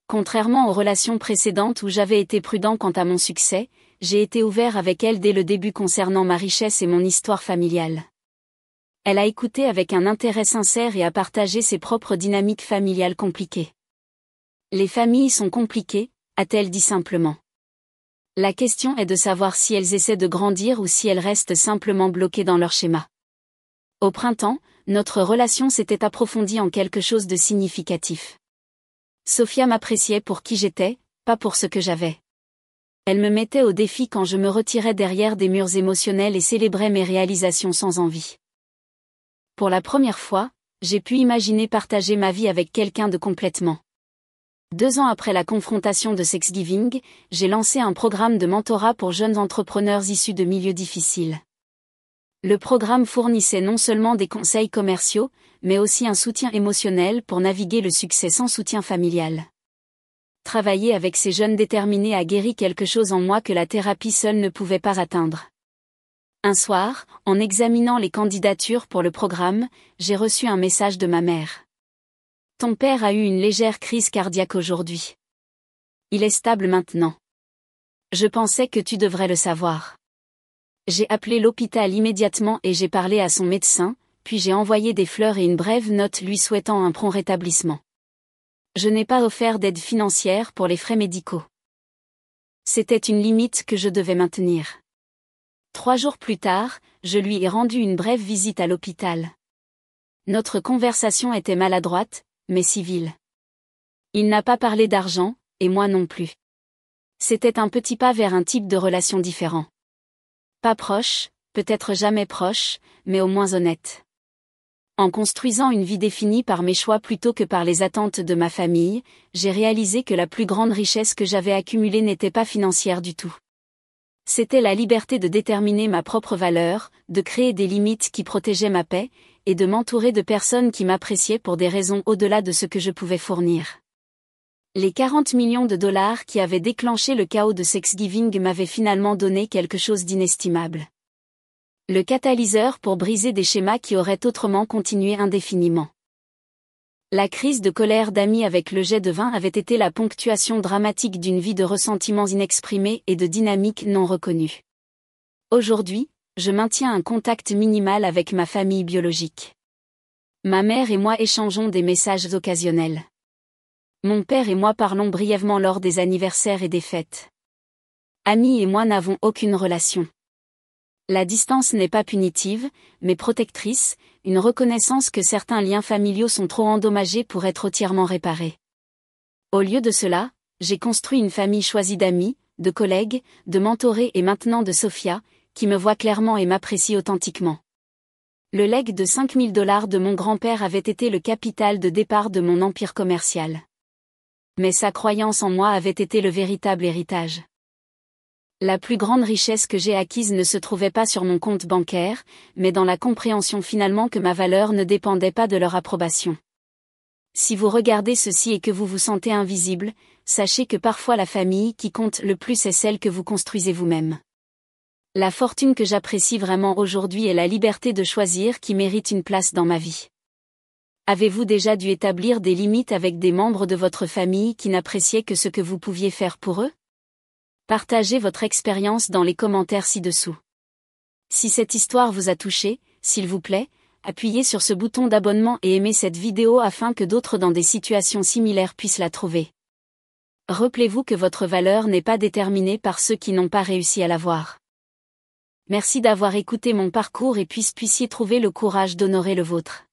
[SPEAKER 1] Contrairement aux relations précédentes où j'avais été prudent quant à mon succès, j'ai été ouvert avec elle dès le début concernant ma richesse et mon histoire familiale. Elle a écouté avec un intérêt sincère et a partagé ses propres dynamiques familiales compliquées. Les familles sont compliquées, a-t-elle dit simplement. La question est de savoir si elles essaient de grandir ou si elles restent simplement bloquées dans leur schéma. Au printemps, notre relation s'était approfondie en quelque chose de significatif. Sophia m'appréciait pour qui j'étais, pas pour ce que j'avais. Elle me mettait au défi quand je me retirais derrière des murs émotionnels et célébrais mes réalisations sans envie. Pour la première fois, j'ai pu imaginer partager ma vie avec quelqu'un de complètement. 2 ans après la confrontation de Sexgiving, j'ai lancé un programme de mentorat pour jeunes entrepreneurs issus de milieux difficiles. Le programme fournissait non seulement des conseils commerciaux, mais aussi un soutien émotionnel pour naviguer le succès sans soutien familial. Travailler avec ces jeunes déterminés a guéri quelque chose en moi que la thérapie seule ne pouvait pas atteindre. Un soir, en examinant les candidatures pour le programme, j'ai reçu un message de ma mère. Ton père a eu une légère crise cardiaque aujourd'hui. Il est stable maintenant. Je pensais que tu devrais le savoir. J'ai appelé l'hôpital immédiatement et j'ai parlé à son médecin, puis j'ai envoyé des fleurs et une brève note lui souhaitant un prompt rétablissement. Je n'ai pas offert d'aide financière pour les frais médicaux. C'était une limite que je devais maintenir. 3 jours plus tard, je lui ai rendu une brève visite à l'hôpital. Notre conversation était maladroite, mais civile. Il n'a pas parlé d'argent, et moi non plus. C'était un petit pas vers un type de relation différent. Pas proche, peut-être jamais proche, mais au moins honnête. En construisant une vie définie par mes choix plutôt que par les attentes de ma famille, j'ai réalisé que la plus grande richesse que j'avais accumulée n'était pas financière du tout. C'était la liberté de déterminer ma propre valeur, de créer des limites qui protégeaient ma paix, et de m'entourer de personnes qui m'appréciaient pour des raisons au-delà de ce que je pouvais fournir. Les 40 millions de dollars qui avaient déclenché le chaos de Thanksgiving m'avaient finalement donné quelque chose d'inestimable. Le catalyseur pour briser des schémas qui auraient autrement continué indéfiniment. La crise de colère d'amis avec le jet de vin avait été la ponctuation dramatique d'une vie de ressentiments inexprimés et de dynamiques non reconnues. Aujourd'hui, je maintiens un contact minimal avec ma famille biologique. Ma mère et moi échangeons des messages occasionnels. Mon père et moi parlons brièvement lors des anniversaires et des fêtes. Amis et moi n'avons aucune relation. La distance n'est pas punitive, mais protectrice, une reconnaissance que certains liens familiaux sont trop endommagés pour être entièrement réparés. Au lieu de cela, j'ai construit une famille choisie d'amis, de collègues, de mentorés et maintenant de Sophia, qui me voit clairement et m'apprécie authentiquement. Le legs de 5 000 $ de mon grand-père avait été le capital de départ de mon empire commercial. Mais sa croyance en moi avait été le véritable héritage. La plus grande richesse que j'ai acquise ne se trouvait pas sur mon compte bancaire, mais dans la compréhension finalement que ma valeur ne dépendait pas de leur approbation. Si vous regardez ceci et que vous vous sentez invisible, sachez que parfois la famille qui compte le plus est celle que vous construisez vous-même. La fortune que j'apprécie vraiment aujourd'hui est la liberté de choisir qui mérite une place dans ma vie. Avez-vous déjà dû établir des limites avec des membres de votre famille qui n'appréciaient que ce que vous pouviez faire pour eux ? Partagez votre expérience dans les commentaires ci-dessous. Si cette histoire vous a touché, s'il vous plaît, appuyez sur ce bouton d'abonnement et aimez cette vidéo afin que d'autres dans des situations similaires puissent la trouver. Rappelez-vous que votre valeur n'est pas déterminée par ceux qui n'ont pas réussi à l'avoir. Merci d'avoir écouté mon parcours et puissiez trouver le courage d'honorer le vôtre.